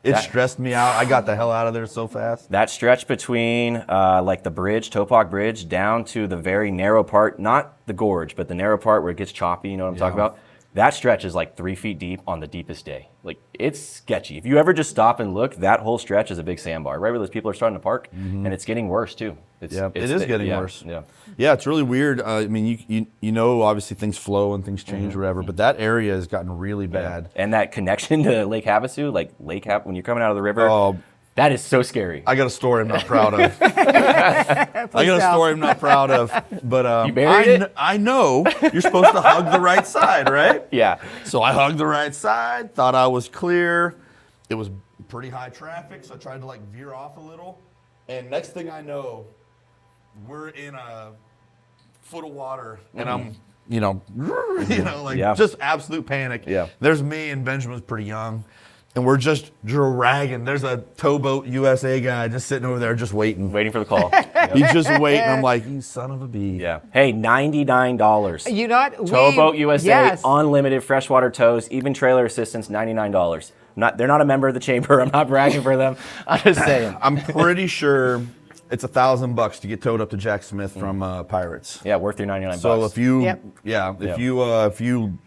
It stressed me out. I got the hell out of there so fast. That stretch between like the bridge, Topak Bridge, down to the very narrow part, not the gorge, but the narrow part where it gets choppy, you know what I'm talking about? That stretch is like 3 feet deep on the deepest day. Like, it's sketchy. If you ever just stop and look, that whole stretch is a big sandbar, right where those people are starting to park, and it's getting worse too. It is getting worse. Yeah. Yeah, it's really weird. I mean, you know, obviously things flow and things change or whatever, but that area has gotten really bad. And that connection to Lake Havasu, like when you're coming out of the river, That is so scary. I got a story I'm not proud of. I got a story I'm not proud of. But You buried it? I know you're supposed to hug the right side, right? Yeah. So I hugged the right side, thought I was clear. It was pretty high traffic, so I tried to like veer off a little. And next thing I know, we're in a foot of water, and I'm, like just absolute panic. Yeah. There's me and Benjamin's pretty young, and we're just dragging. There's a towboat USA guy just sitting over there, just waiting. Waiting for the call. He's just waiting. I'm like, you son of a bee. Yeah. Hey, $99. You know what? Towboat USA, Yes. unlimited freshwater tows, even trailer assistance, $99. They're not a member of the chamber. I'm not bragging for them. I'm just saying. I'm pretty sure it's $1,000 to get towed up to Jack Smith from Pirates. Yeah, worth your $99. So if you, Yep. if you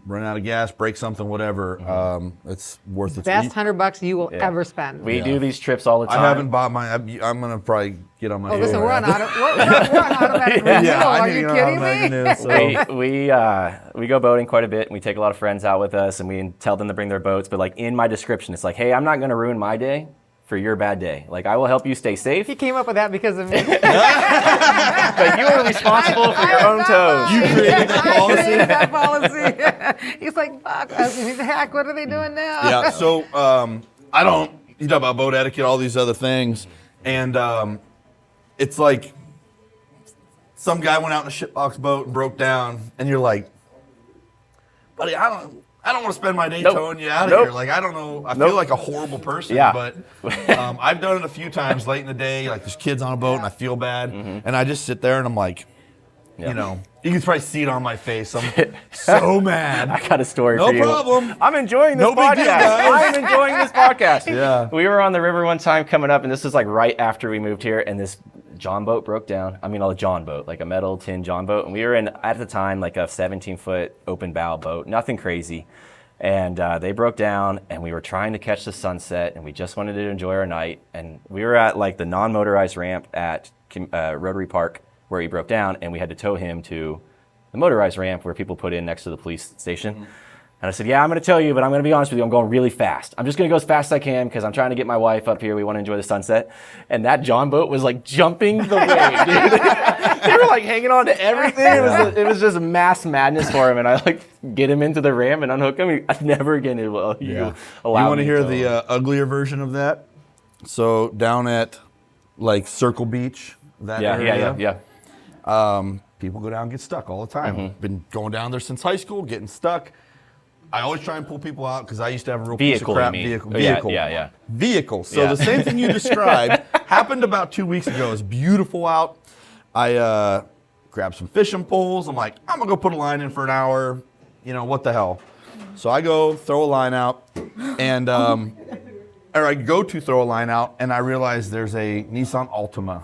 run out of gas, break something, whatever, it's worth it. Best $100 you will ever spend. we do these trips all the time. I haven't bought my. I'm gonna probably get on my. Oh, listen, phone we're on right we're on automatic renewal. Yeah, I Are need you to know kidding how me? Megan is, so. We go boating quite a bit, and we take a lot of friends out with us, and we tell them to bring their boats. But like in my description, it's like, hey, I'm not going to ruin my day for your bad day. Like I will help you stay safe, He came up with that because of me. but you are responsible for your own toes. You created that I policy. created that policy. He's like, fuck, heck, what are they doing now? Yeah. So I don't. You talk about boat etiquette, all these other things, and it's like some guy went out in a shitbox boat and broke down, and you're like, buddy, I don't want to spend my day Nope. towing you out of Nope. here. Like, I don't know. I Nope. feel like a horrible person, Yeah. but I've done it a few times late in the day. Like, there's kids on a boat, and I feel bad. And I just sit there, and I'm like, Yeah. you can probably see it on my face. I'm so mad. I got a story No for you. problem. I'm enjoying this No big deal, podcast. guys. I'm enjoying this podcast. Yeah. We were on the river one time coming up, and this was like right after we moved here, and this John boat broke down. I mean, a John boat, like a metal tin John boat. And we were in, at the time, like a 17-foot open bow boat, nothing crazy. And they broke down, and we were trying to catch the sunset, and we just wanted to enjoy our night. And we were at like the non-motorized ramp at Rotary Park where he broke down, and we had to tow him to the motorized ramp where people put in next to the police station. And I said, yeah, I'm going to tell you, but I'm going to be honest with you. I'm going really fast. I'm just going to go as fast as I can because I'm trying to get my wife up here. We want to enjoy the sunset. And that John boat was like jumping the wave, dude. They were like hanging on to everything. It was just mass madness for him. And I like get him into the ramp and unhook him. Never again will you allow You want to me hear to- the uglier version of that? So down at like Circle Beach, that area. Yeah. People go down and get stuck all the time. Been going down there since high school, getting stuck. I always try and pull people out because I used to have a real piece of Vehicle, crap you mean. vehicle. Oh, yeah, Vehicle. yeah. Vehicle. So Yeah. the same thing you described happened about 2 weeks ago. It's beautiful out. I grabbed some fishing poles. I'm like, I'm gonna go put a line in for an hour. What the hell? So I go throw a line out, and or I go to throw a line out, and I realize there's a Nissan Altima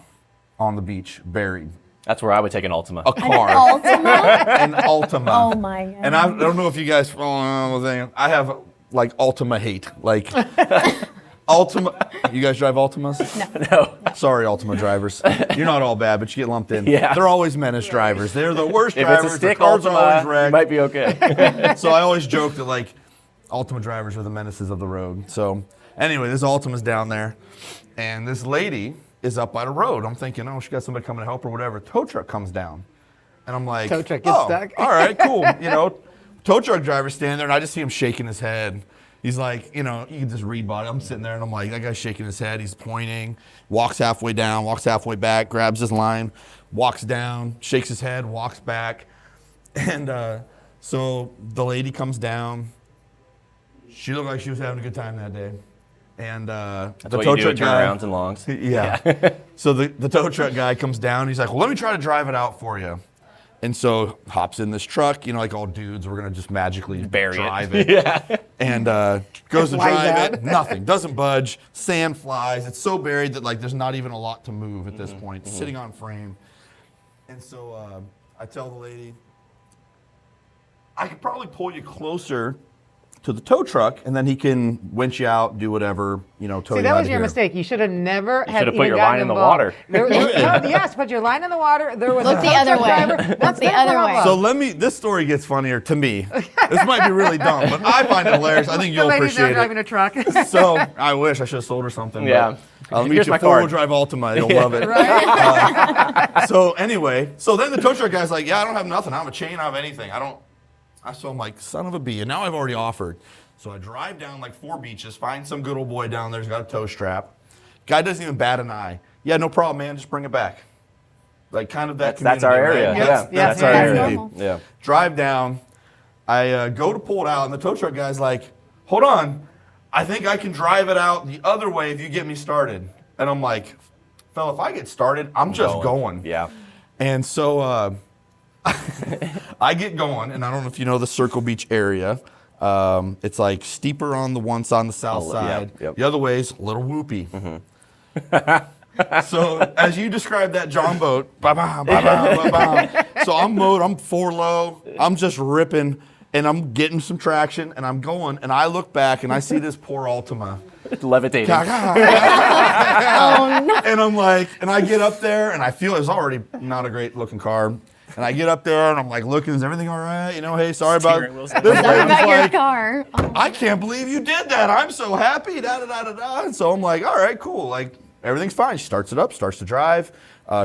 on the beach buried. That's where I would take an Ultima. A car. Ultima? An Altima. Oh my god. And I don't know if you guys follow the thing. I have like Altima hate. Like Altima. You guys drive Altimas? No. Sorry, Altima drivers. You're not all bad, but you get lumped in. Yeah. They're always menace drivers. They're the worst If drivers. it's a stick the cars are always Ultima, you wrecked. might be okay. So I always joke that like Altima drivers are the menaces of the road. So anyway, this Altima's down there, and this lady is up by the road. I'm thinking, oh, she got somebody coming to help her, whatever. Tow truck comes down, and I'm like, Tow truck gets oh, stuck. all right, cool. Tow truck driver standing there, and I just see him shaking his head. He's like, you can just read body. I'm sitting there, and I'm like, that guy's shaking his head. He's pointing, walks halfway down, walks halfway back, grabs his line, walks down, shakes his head, walks back. And so the lady comes down. She looked like she was having a good time that day. And That's the what tow you do truck at guy, turnarounds and longs. yeah. So the tow truck guy comes down. He's like, well, let me try to drive it out for you. And so hops in this truck, like all dudes, we're going to just magically drive it. Yeah. And goes to Why drive that? it. Nothing. Doesn't budge. Sand flies. It's so buried that like there's not even a lot to move at this point. It's sitting on frame. And so I tell the lady, I could probably pull you closer to the tow truck, and then he can winch you out, do whatever, tow See, you that out was of your here. mistake. You should have never should have put even your gotten line in the involved. water. Yes, put your line in the water. There was Look a the tow other truck way. driver. Look That's the their other problem. way. So this story gets funnier to me. This might be really dumb, but I find it hilarious. I think The you'll lady's now appreciate driving it. a truck. So I wish I should have sold her something. Yeah. But I'll meet Here's you my four-wheel card. drive Altima. You'll love it. So anyway, so then the tow truck guy's like, yeah, I don't have nothing. I don't have a chain. I don't have anything. So I'm like, son of a bee. And now I've already offered. So I drive down like 4 beaches, find some good old boy down there who's got a tow strap. Guy doesn't even bat an eye. Yeah, no problem, man. Just bring it back. Like kind of that That's community, our area. right? Yeah, Yes, that's our yes. area. Normal. Yeah. Drive down. I go to pull it out, and the tow truck guy's like, hold on. I think I can drive it out the other way if you get me started. And I'm like, fella, if I get started, I'm just going. Yeah. And so I get going, and I don't know if you know the Circle Beach area. It's like steeper on the south side. Yep. The other way's a little whoopy. So as you described that John boat, ba-bam, ba-bam, ba-bam. So I'm mowed, I'm 4 low, I'm just ripping, and I'm getting some traction, and I'm going, and I look back, and I see this poor Altima. Levitating. And I'm like, and I get up there, and I feel it's already not a great looking car. And I get up there, and I'm like, looking, is everything all right? Hey, sorry about Steering wheel's this. Sorry lady's about your like, car. Oh. I can't believe you did that. I'm so happy. Da da da da da. And so I'm like, all right, cool. Like everything's fine. She starts it up, starts to drive.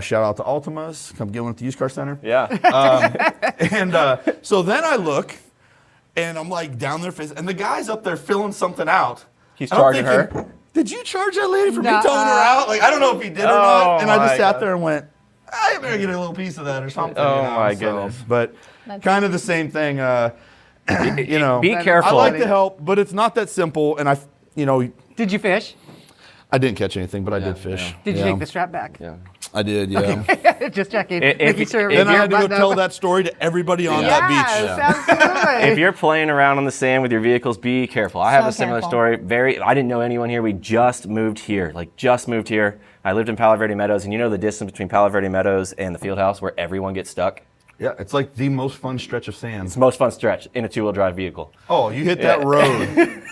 Shout out to Altimas. Come get one at the used car center. Yeah. So then I look, and I'm like down there, and the guy's up there filling something out. He's And I'm charging thinking, her. Did you charge that lady for me Nuh-uh. towing her out? Like I don't know if he did or Oh not. And I just my sat God. there and went, I better get a little piece of that or something. Oh my So, goodness. But That's kind of the same thing. Be careful. I like to help, but it's not that simple. And Did you fish? I didn't catch anything, but I did fish. Did you Yeah. take the strap back? Yeah. I did, yeah. Just checking. If making you- sure. if Then I you're had to go tell that story to everybody on that beach. Yes, absolutely. If you're playing around on the sand with your vehicles, be careful. I have So a similar careful. story. I didn't know anyone here. We just moved here. I lived in Palo Verde Meadows, and you know the distance between Palo Verde Meadows and the field house where everyone gets stuck? Yeah, it's like the most fun stretch of sand. It's the most fun stretch in a 2-wheel drive vevehicle. Oh, you hit that road.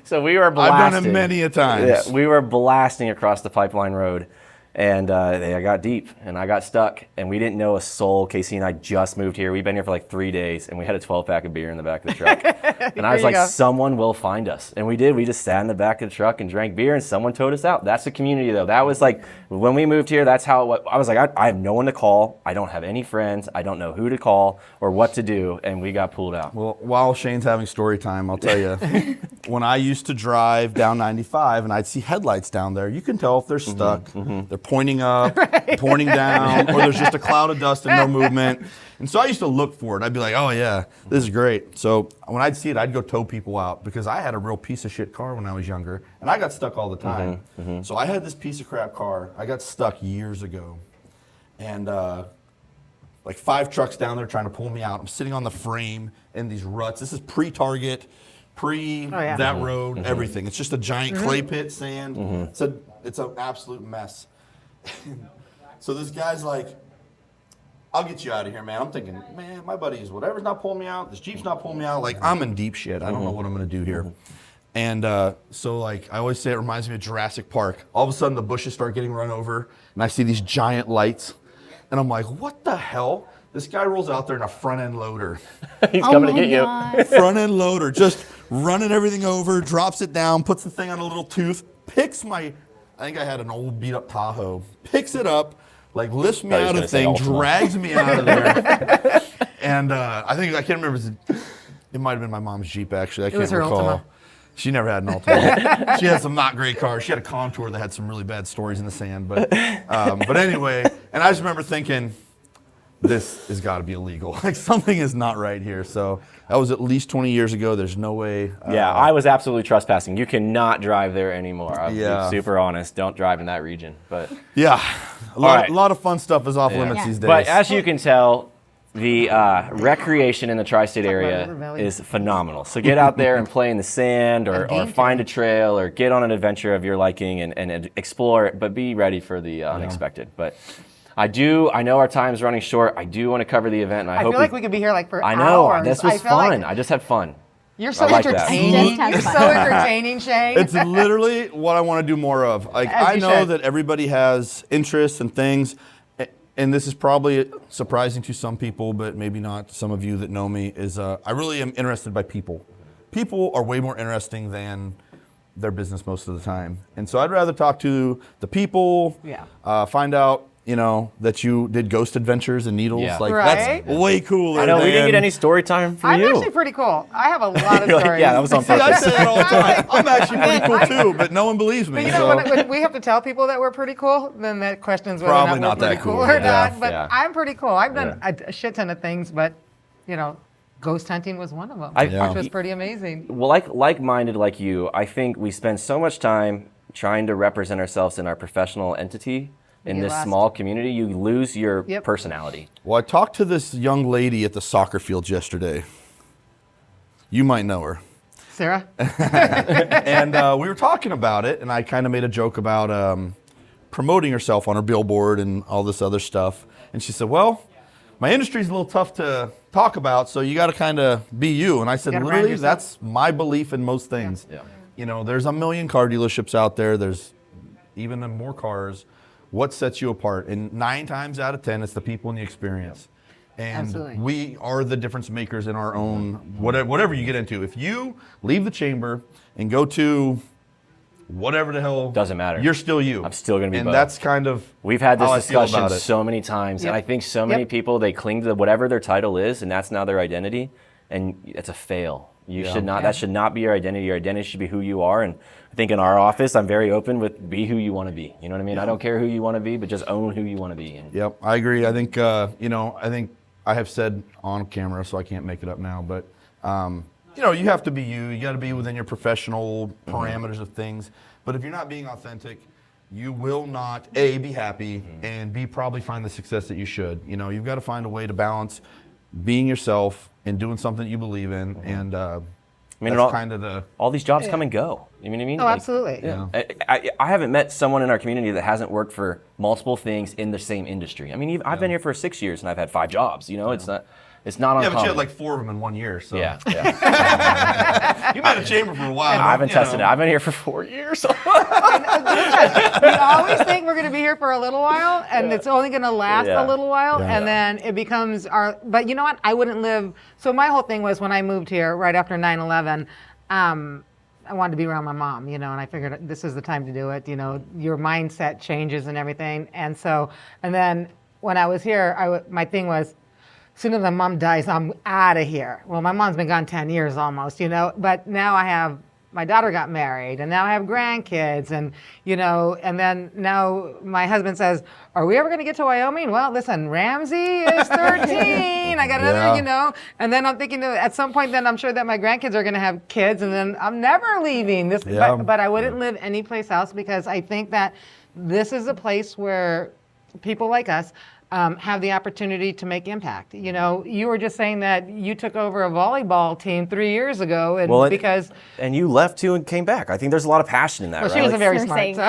So we were I've blasting. done it many a times. Yeah, we were blasting across the pipeline road, and I got deep, and I got stuck, and we didn't know a soul. Casey and I just moved here. We've been here for like 3 days, and we had a 12-pack of beer in the back of the truck. And I was you like, go. someone will find us. And we did. We just sat in the back of the truck and drank beer, and someone towed us out. That's the community, though. That was like, when we moved here, that's how I was like, I have no one to call. I don't have any friends. I don't know who to call or what to do, and we got pulled out. Well, while Shane's having story time, I'll tell you, when I used to drive down 95 and I'd see headlights down there, you can tell if they're stuck. They're pointing up, pointing down, or there's just a cloud of dust and no movement. And so I used to look for it. I'd be like, oh yeah, this is great. So when I'd see it, I'd go tow people out because I had a real piece of shit car when I was younger, and I got stuck all the time. So I had this piece of crap car. I got stuck years ago, and like 5 trucks down there trying to pull me out. I'm sitting on the frame in these ruts. This is pre-Target, yeah. that road, everything. It's just a giant clay pit, sand. It's an absolute mess. So this guy's like, I'll get you out of here, man. I'm thinking, man, my buddies, whatever's not pulling me out, this Jeep's not pulling me out. Like, I'm in deep shit. I don't know what I'm going to do here. And so, like, I always say it reminds me of Jurassic Park. All of a sudden, the bushes start getting run over, and I see these giant lights. And I'm like, what the hell? This guy rolls out there in a front-end loader. He's Oh coming to my get you. God. Front-end loader, just running everything over, drops it down, puts the thing on a little tooth, picks I think I had an old beat-up Tahoe, picks it up, like lifts me I was out of gonna the say thing, Altima. drags me out of there. And I can't remember, it might have been my mom's Jeep, actually. I can't was her recall. Altima. She never had an Altima. She had some not great cars. She had a Contour that had some really bad stories in the sand. But anyway, and I just remember thinking, this has got to be illegal. Like something is not right here. So that was at least 20 years ago. There's no way. Yeah, I was absolutely trespassing. You cannot drive there anymore. I'll Yeah. be super honest. Don't drive in that region. But Yeah. right. A lot of fun stuff is off limits Yeah. these days. But as you can tell, the recreation in the tri-state River area Valley. is phenomenal. So get out there and play in the sand or find a trail or get on an adventure of your liking and explore it, but be ready for the unexpected. But I know our time's running short. I do want to cover the event, and I I hope feel like we could be here like for I know. hours. This was I feel fun. like- I just had fun. You're so I like that. entertaining. Just have You're fun. so entertaining, Shane. It's literally what I want to do more of. Like As I you know should. that everybody has interests and things, and this is probably surprising to some people, but maybe not some of you that know me. Is I really am interested by people. People are way more interesting than their business most of the time, and so I'd rather talk to the people. Yeah. Find out. That you did ghost adventures and needles. Yeah. Like Right. that's way cooler. I know we didn't get than- any story time from I'm you. actually pretty cool. I have a lot of You're like, stories. yeah, that was on See, I purpose. say that all the time. I'm actually pretty cool too, but no one believes me. But you know, so. when we have to tell people that we're pretty cool, then that questions whether Probably or not not we're that pretty cool cool, or yeah. not. But Yeah. I'm pretty cool. I've done a shit ton of things, but ghost hunting was one of them, Yeah. which was pretty amazing. Well, like-minded like you, I think we spend so much time trying to represent ourselves in our professional entity in You this lost small community. You lose your Yep. personality. Well, I talked to this young lady at the soccer field yesterday. You might know her. Sarah? And we were talking about it, and I kind of made a joke about promoting herself on her billboard and all this other stuff. And she said, well, my industry's a little tough to talk about, so you got to kind of be you. And I said, gotta brand really? yourself. That's my belief in most things. Yeah. There's a million car dealerships out there. There's even more cars. What sets you apart? And 9 times out of 10, it's the people and the experience. And Absolutely. we are the difference makers in our own, whatever you get into. If you leave the chamber and go to whatever the hell, Doesn't matter. You're still you. I'm still gonna be And Bo. that's kind of We've had this how I feel discussion about it. so many times, and Yep. I think so many Yep. people, they cling to whatever their title is, and that's now their identity, and it's a fail. You should not. That should not be your identity. Your identity should be who you are. And I think in our office, I'm very open with be who you want to be. You know what I mean? I don't care who you want to be, but just own who you want to be. And Yep, I agree. I think I think I have said on camera, so I can't make it up now. But you have to be you. You got to be within your professional parameters of things. But if you're not being authentic, you will not A, be happy, and B, probably find the success that you should. You've got to find a way to balance being yourself and doing something that you believe in, and that's kind of the. all these jobs come and go. You know what I mean? Oh, absolutely. Yeah. I haven't met someone in our community that hasn't worked for multiple things in the same industry. I mean, I've been here for 6 years and I've had 5 jobs. It's not uncommon. Yeah, but you had like 4 of them in 1 year. So Yeah. you've been in a chamber for a while. I haven't tested it. I've been here for 4 years. We always think we're going to be here for a little while, and it's only going to last Yeah. a little while, Yeah. and then it becomes our. But you know what? I wouldn't live. So my whole thing was when I moved here right after 9/11. I wanted to be around my mom, and I figured this is the time to do it. Your mindset changes and everything, and then when I was here, my thing was, as soon as my mom dies, I'm out of here. Well, my mom's been gone 10 years almost, but now my daughter got married, and now I have grandkids, and then now my husband says, are we ever going to get to Wyoming? Well, listen, Ramsey is 13. I got another, and then I'm thinking that at some point then I'm sure that my grandkids are going to have kids, and then I'm never leaving this, Yeah. but I wouldn't live anyplace else, because I think that this is a place where people like us have the opportunity to make impact. You were just saying that you took over a volleyball team 3 years ago, and because and you left too and came back. I think there's a lot of passion in that. well, right? she was Like- a very You're smart. saying- So.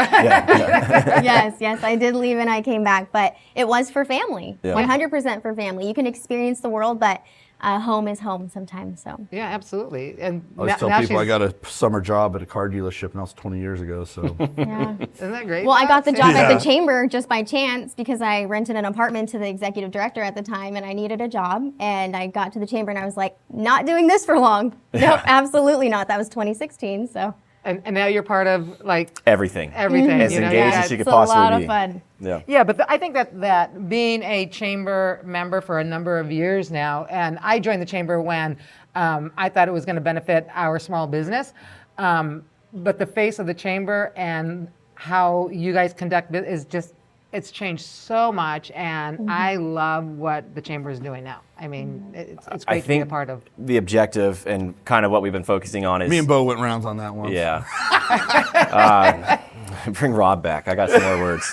Yes, I did leave and I came back, but it was for family. Yeah. 100% for family. You can experience the world, but home is home sometimes. So Yeah, absolutely. And I always tell people I got a summer job at a car dealership, and that was 20 years ago. So yeah. isn't that great? Well, I got the Bob? job Yeah. at the chamber just by chance because I rented an apartment to the executive director at the time, and I needed a job. And I got to the chamber, and I was like, not doing this for long. Nope, absolutely not. That was 2016. So And now you're part of everything. everything. As engaged as you it's could a lot possibly of be. fun. Yeah. Yeah, but I think that being a chamber member for a number of years now, and I joined the chamber when I thought it was going to benefit our small business, but the face of the chamber and how you guys conduct it is just, it's changed so much, and I love what the chamber is doing now. I mean, it's great to be a part of. The objective and kind of what we've been focusing on is me and Bo went rounds on that one. Yeah. Bring Rob back. I got some more words.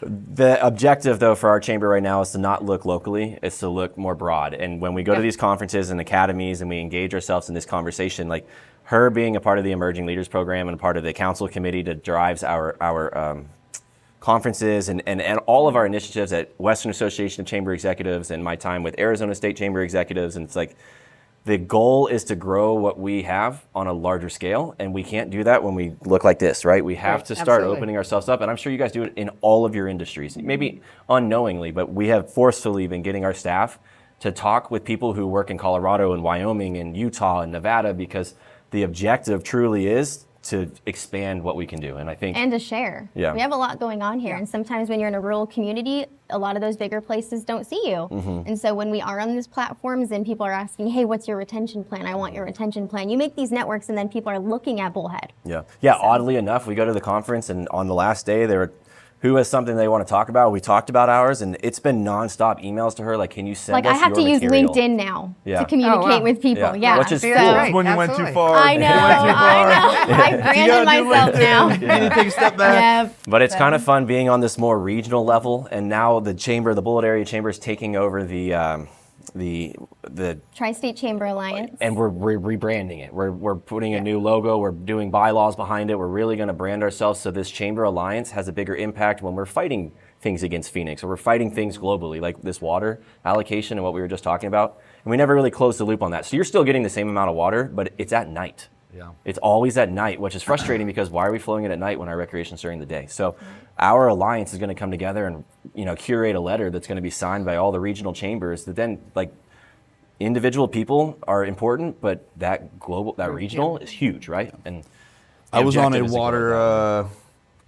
The objective, though, for our chamber right now is to not look locally. It's to look more broad. And when we go to these conferences and academies and we engage ourselves in this conversation, like her being a part of the Emerging Leaders Program and a part of the council committee that drives our conferences and all of our initiatives at Western Association of Chamber Executives and my time with Arizona State Chamber Executives. And it's like, The goal is to grow what we have on a larger scale, and we can't do that when we look like this, right? We have to start absolutely. opening ourselves up, and I'm sure you guys do it in all of your industries, maybe unknowingly, but we have forcefully been getting our staff to talk with people who work in Colorado and Wyoming and Utah and Nevada, because the objective truly is to expand what we can do. And I think And to share. Yeah. We have a lot going on here. And sometimes when you're in a rural community, a lot of those bigger places don't see you. And so when we are on these platforms and people are asking, hey, what's your retention plan? I want your retention plan. You make these networks and then people are looking at Bullhead. Yeah, oddly enough, we go to the conference and on the last day there were who has something they want to talk about. We talked about ours, and it's been nonstop emails to her, like, can you send Like us I have to your use material? LinkedIn now Yeah. to communicate Oh, wow. with people. Yeah. Yeah. Which is See, cool. that's right. When you went too Absolutely. far. I know. I branded myself now. You need to take a step back. Yeah. But it's kind of fun being on this more regional level, and now the chamber, the Bullhead area chamber, is taking over the Tri-State Chamber Alliance. and we're rebranding it. We're putting a new logo. We're doing bylaws behind it. We're really going to brand ourselves so this chamber alliance has a bigger impact when we're fighting things against Phoenix, or we're fighting things globally, like this water allocation and what we were just talking about. And we never really closed the loop on that. So you're still getting the same amount of water, but it's at night. Yeah. It's always at night, which is frustrating because why are we flowing it at night when our recreation's during the day? So our alliance is going to come together and curate a letter that's going to be signed by all the regional chambers that then individual people are important, but that global, that regional is huge, right? And I was on a objective is to grow water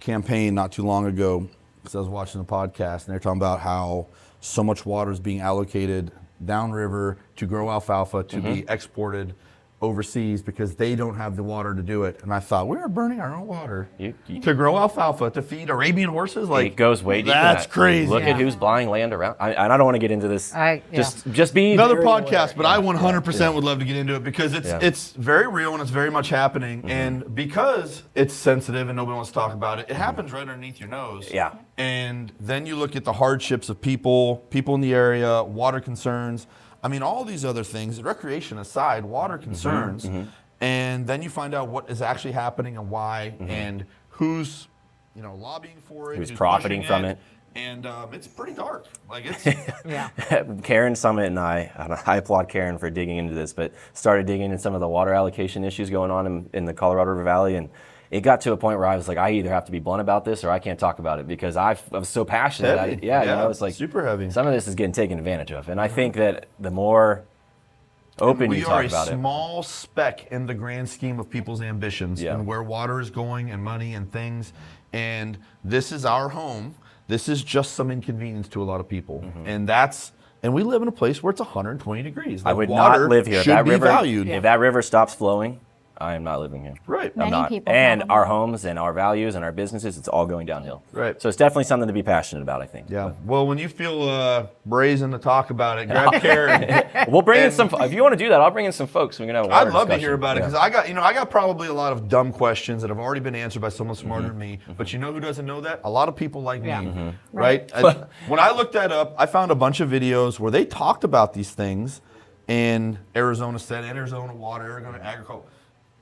campaign not too long ago because I was watching the podcast, and they're talking about how so much water is being allocated downriver to grow alfalfa to be exported overseas because they don't have the water to do it. And I thought, we are burning our own water to grow alfalfa to feed Arabian horses. it goes way deeper. That's crazy. Look at who's buying land around. And I don't want to get into this. Just be Another very podcast, aware. but I 100% would love to get into it because it's very real and it's very much happening. And because it's sensitive and nobody wants to talk about it, it happens right underneath your nose. Yeah. And then you look at the hardships of people in the area, water concerns. I mean, all these other things, recreation aside, water concerns. And then you find out what is actually happening and why and who's lobbying for it. Who's profiting pushing from it. And it's pretty dark. Like it's Karen Summit and I applaud Karen for digging into this, but started digging into some of the water allocation issues going on in the Colorado River Valley. And it got to a point where I was like, I either have to be blunt about this or I can't talk about it because I was so passionate. heavy. It's like super heavy. Some of this is getting taken advantage of. And I think that the more open you We talk are a about it. small speck in the grand scheme of people's ambitions and where water is going and money and things. And this is our home. This is just some inconvenience to a lot of people. And we live in a place where it's 120 degrees. I would water not live here. Should be valued. If that river stops flowing, I am not living here. Right. I'm Many not. people And probably. our homes and our values and our businesses, it's all going downhill. Right. So it's definitely something to be passionate about, I think. Yeah. Well, when you feel brazen to talk about it, grab Karen. We'll bring in some. If you want to do that, I'll bring in some folks. We can have a water I'd love to discussion. hear about it because I got probably a lot of dumb questions that have already been answered by someone smarter than me. But you know who doesn't know that? A lot of people like me, right? When I looked that up, I found a bunch of videos where they talked about these things in Arizona water, Arizona agriculture.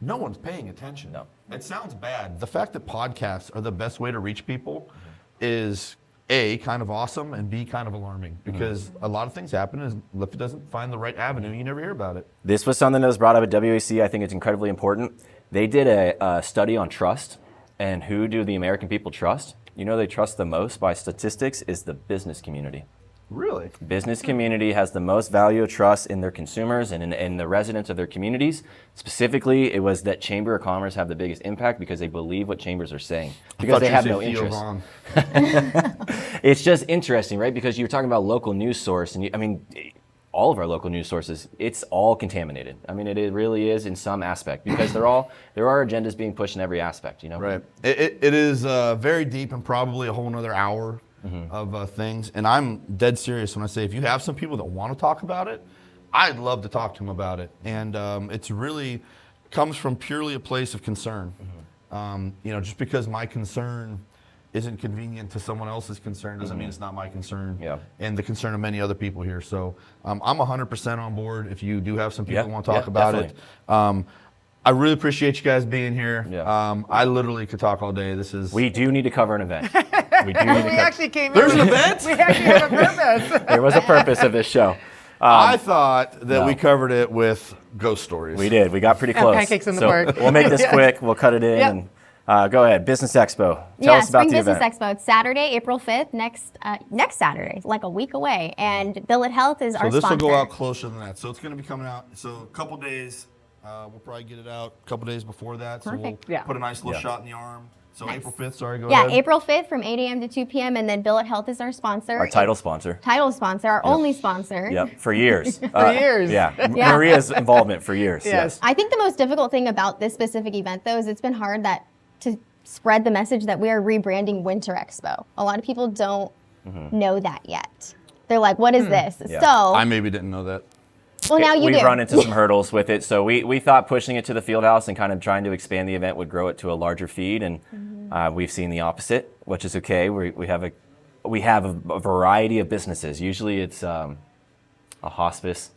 No one's paying attention. No. It sounds bad. The fact that podcasts are the best way to reach people is A, kind of awesome, and B, kind of alarming because a lot of things happen and if it doesn't find the right avenue, you never hear about it. This was something that was brought up at WAC. I think it's incredibly important. They did a study on trust and who do the American people trust. You know they trust the most by statistics is the business community. Really? Business community has the most value of trust in their consumers and in the residents of their communities. Specifically, it was that Chamber of Commerce have the biggest impact because they believe what chambers are saying because they have no interest. It's just interesting, right? Because you're talking about local news source, and all of our local news sources, it's all contaminated. I mean, it really is in some aspect because there are agendas being pushed in every aspect. Right. It is very deep and probably a whole nother hour of things. And I'm dead serious when I say if you have some people that want to talk about it, I'd love to talk to them about it. And it's really comes from purely a place of concern. Just because my concern isn't convenient to someone else's concern doesn't mean it's not my concern and the concern of many other people here. So I'm 100% on board if you do have some people who want to talk about it. I really appreciate you guys being here. I literally could talk all day. We do need to cover an event. We actually came There's in. an event? We actually have a purpose. There was a purpose of this show. I thought that no. we covered it with ghost stories. We did. We got pretty And close. pancakes in the So park. We'll make this Yeah. quick. We'll cut it in. Yeah. And go ahead. Business Expo. Tell us about Spring the Business event. Expo. It's Saturday, April 5th, next Saturday, like a week away. And Bullhead Health is So our this sponsor. will go out closer than that. So it's going to be coming out. So a couple days. We'll probably get it out a couple days before that. So Perfect. we'll Yeah. put a nice little Yeah. shot in the arm. So Nice. April 5th. Sorry, go Yeah, ahead. April 5th from 8 a.m. to 2 p.m. And then Bullhead Health is our sponsor. Our title sponsor. Title sponsor, our only sponsor. Yep. For years. For years. Yeah. Yeah. Maria's involvement for years. Yes. I think the most difficult thing about this specific event, though, is it's been hard to spread the message that we are rebranding Winter Expo. A lot of people don't know that yet. They're like, what is this? Yeah. So, I maybe didn't know that. well, now you We've do. run into some hurdles with it. So we thought pushing it to the field house and kind of trying to expand the event would grow it to a larger feed. And we've seen the opposite, which is okay. We have a variety of businesses. Usually it's a hospice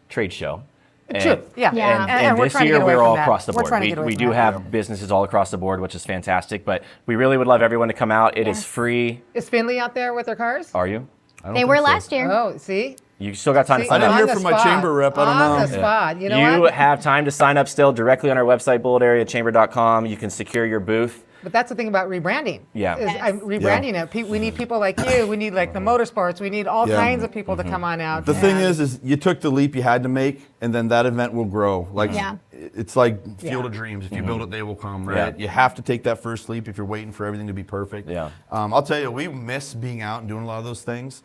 trade show. And, True. Yeah. Yeah. And we're this trying to year get away we're from all that. across the We're board. trying to get away We from do that. have businesses all across the board, which is fantastic. But we really would love everyone to come out. It is Yes. free. Is Finley out there with their cars? Are you? I don't They think were so. last year. Oh, see? You still got time to See, sign I didn't up. hear on the from my spot. chamber rep. I don't On know. the spot. You know You what? have time to sign up still directly on our website, bullehareachamber.com. You can secure your booth. But that's the thing about rebranding. Yeah. Is Yes. I'm rebranding it. We need people like you. We need like the motorsports. We need all Yeah. kinds of people to come on out. The thing and- is you took the leap you had to make, and then that event will grow. Like Yeah. it's like Field Yeah. of Dreams. If you build it, they will come. Right? Yeah. You have to take that first leap if you're waiting for everything to be perfect. Yeah. I'll tell you, we miss being out and doing a lot of those things.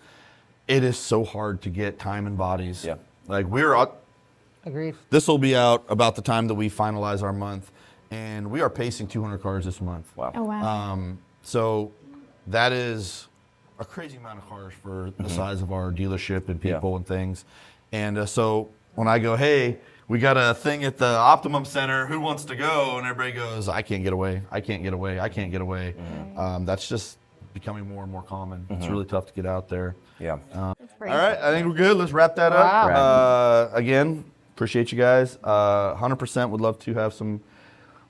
It is so hard to get time and bodies. Yeah. Like we're out. Agreed. This will be out about the time that we finalize our month, and we are pacing 200 cars this month. Wow. Oh, wow. So that is a crazy amount of cars for the size of our dealership and people and things. And so when I go, hey, we got a thing at the Optimum Center, who wants to go? And everybody goes, I can't get away. I can't get away. I can't get away. That's just becoming more and more common. It's really tough to get out there. Yeah. That's great. All right, I think we're good. Let's wrap that Wow. up. Again, appreciate you guys. 100% would love to have some.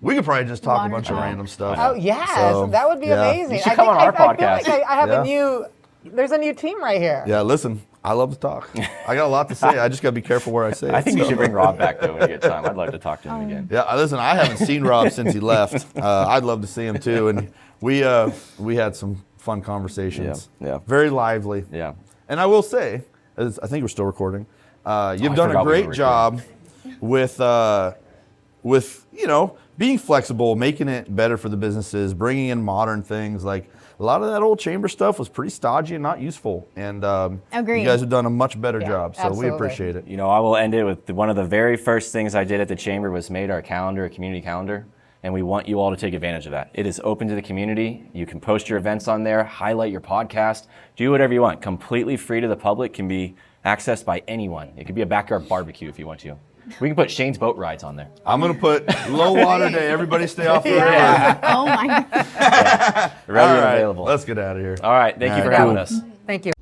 We could probably just talk a Water bunch of talk. random stuff. Oh yes, So, that would be yeah. amazing. You should I come think- on our I feel podcast. like I have Yeah. a new. There's a new team right here. Yeah, listen, I love to talk. I got a lot to say. I just got to be careful where I say it. I think you so. should bring Rob back, though, when you get time. I'd love to talk to him again. Yeah, listen, I haven't seen Rob since he left. I'd love to see him too. And we had some fun conversations. Yeah. Very lively. Yeah. And I will say, I think we're still recording. You've I done a forgot we were great job with being flexible, making it better for the businesses, bringing in modern things. Like a lot of that old chamber stuff was pretty stodgy and not useful. And Agreed. you guys have done a much better job. So absolutely. we appreciate it. You know, I will end it with one of the very first things I did at the chamber was made our calendar a community calendar. And we want you all to take advantage of that. It is open to the community. You can post your events on there, highlight your podcast, do whatever you want. Completely free to the public, can be accessed by anyone. It could be a backyard barbecue if you want to. We can put Shane's boat rides on there. I'm going to put low water day. Everybody stay off the river. Oh my God. Ready All and right, available. let's get out of here. All right, thank you All for right, having cool. us. Thank you.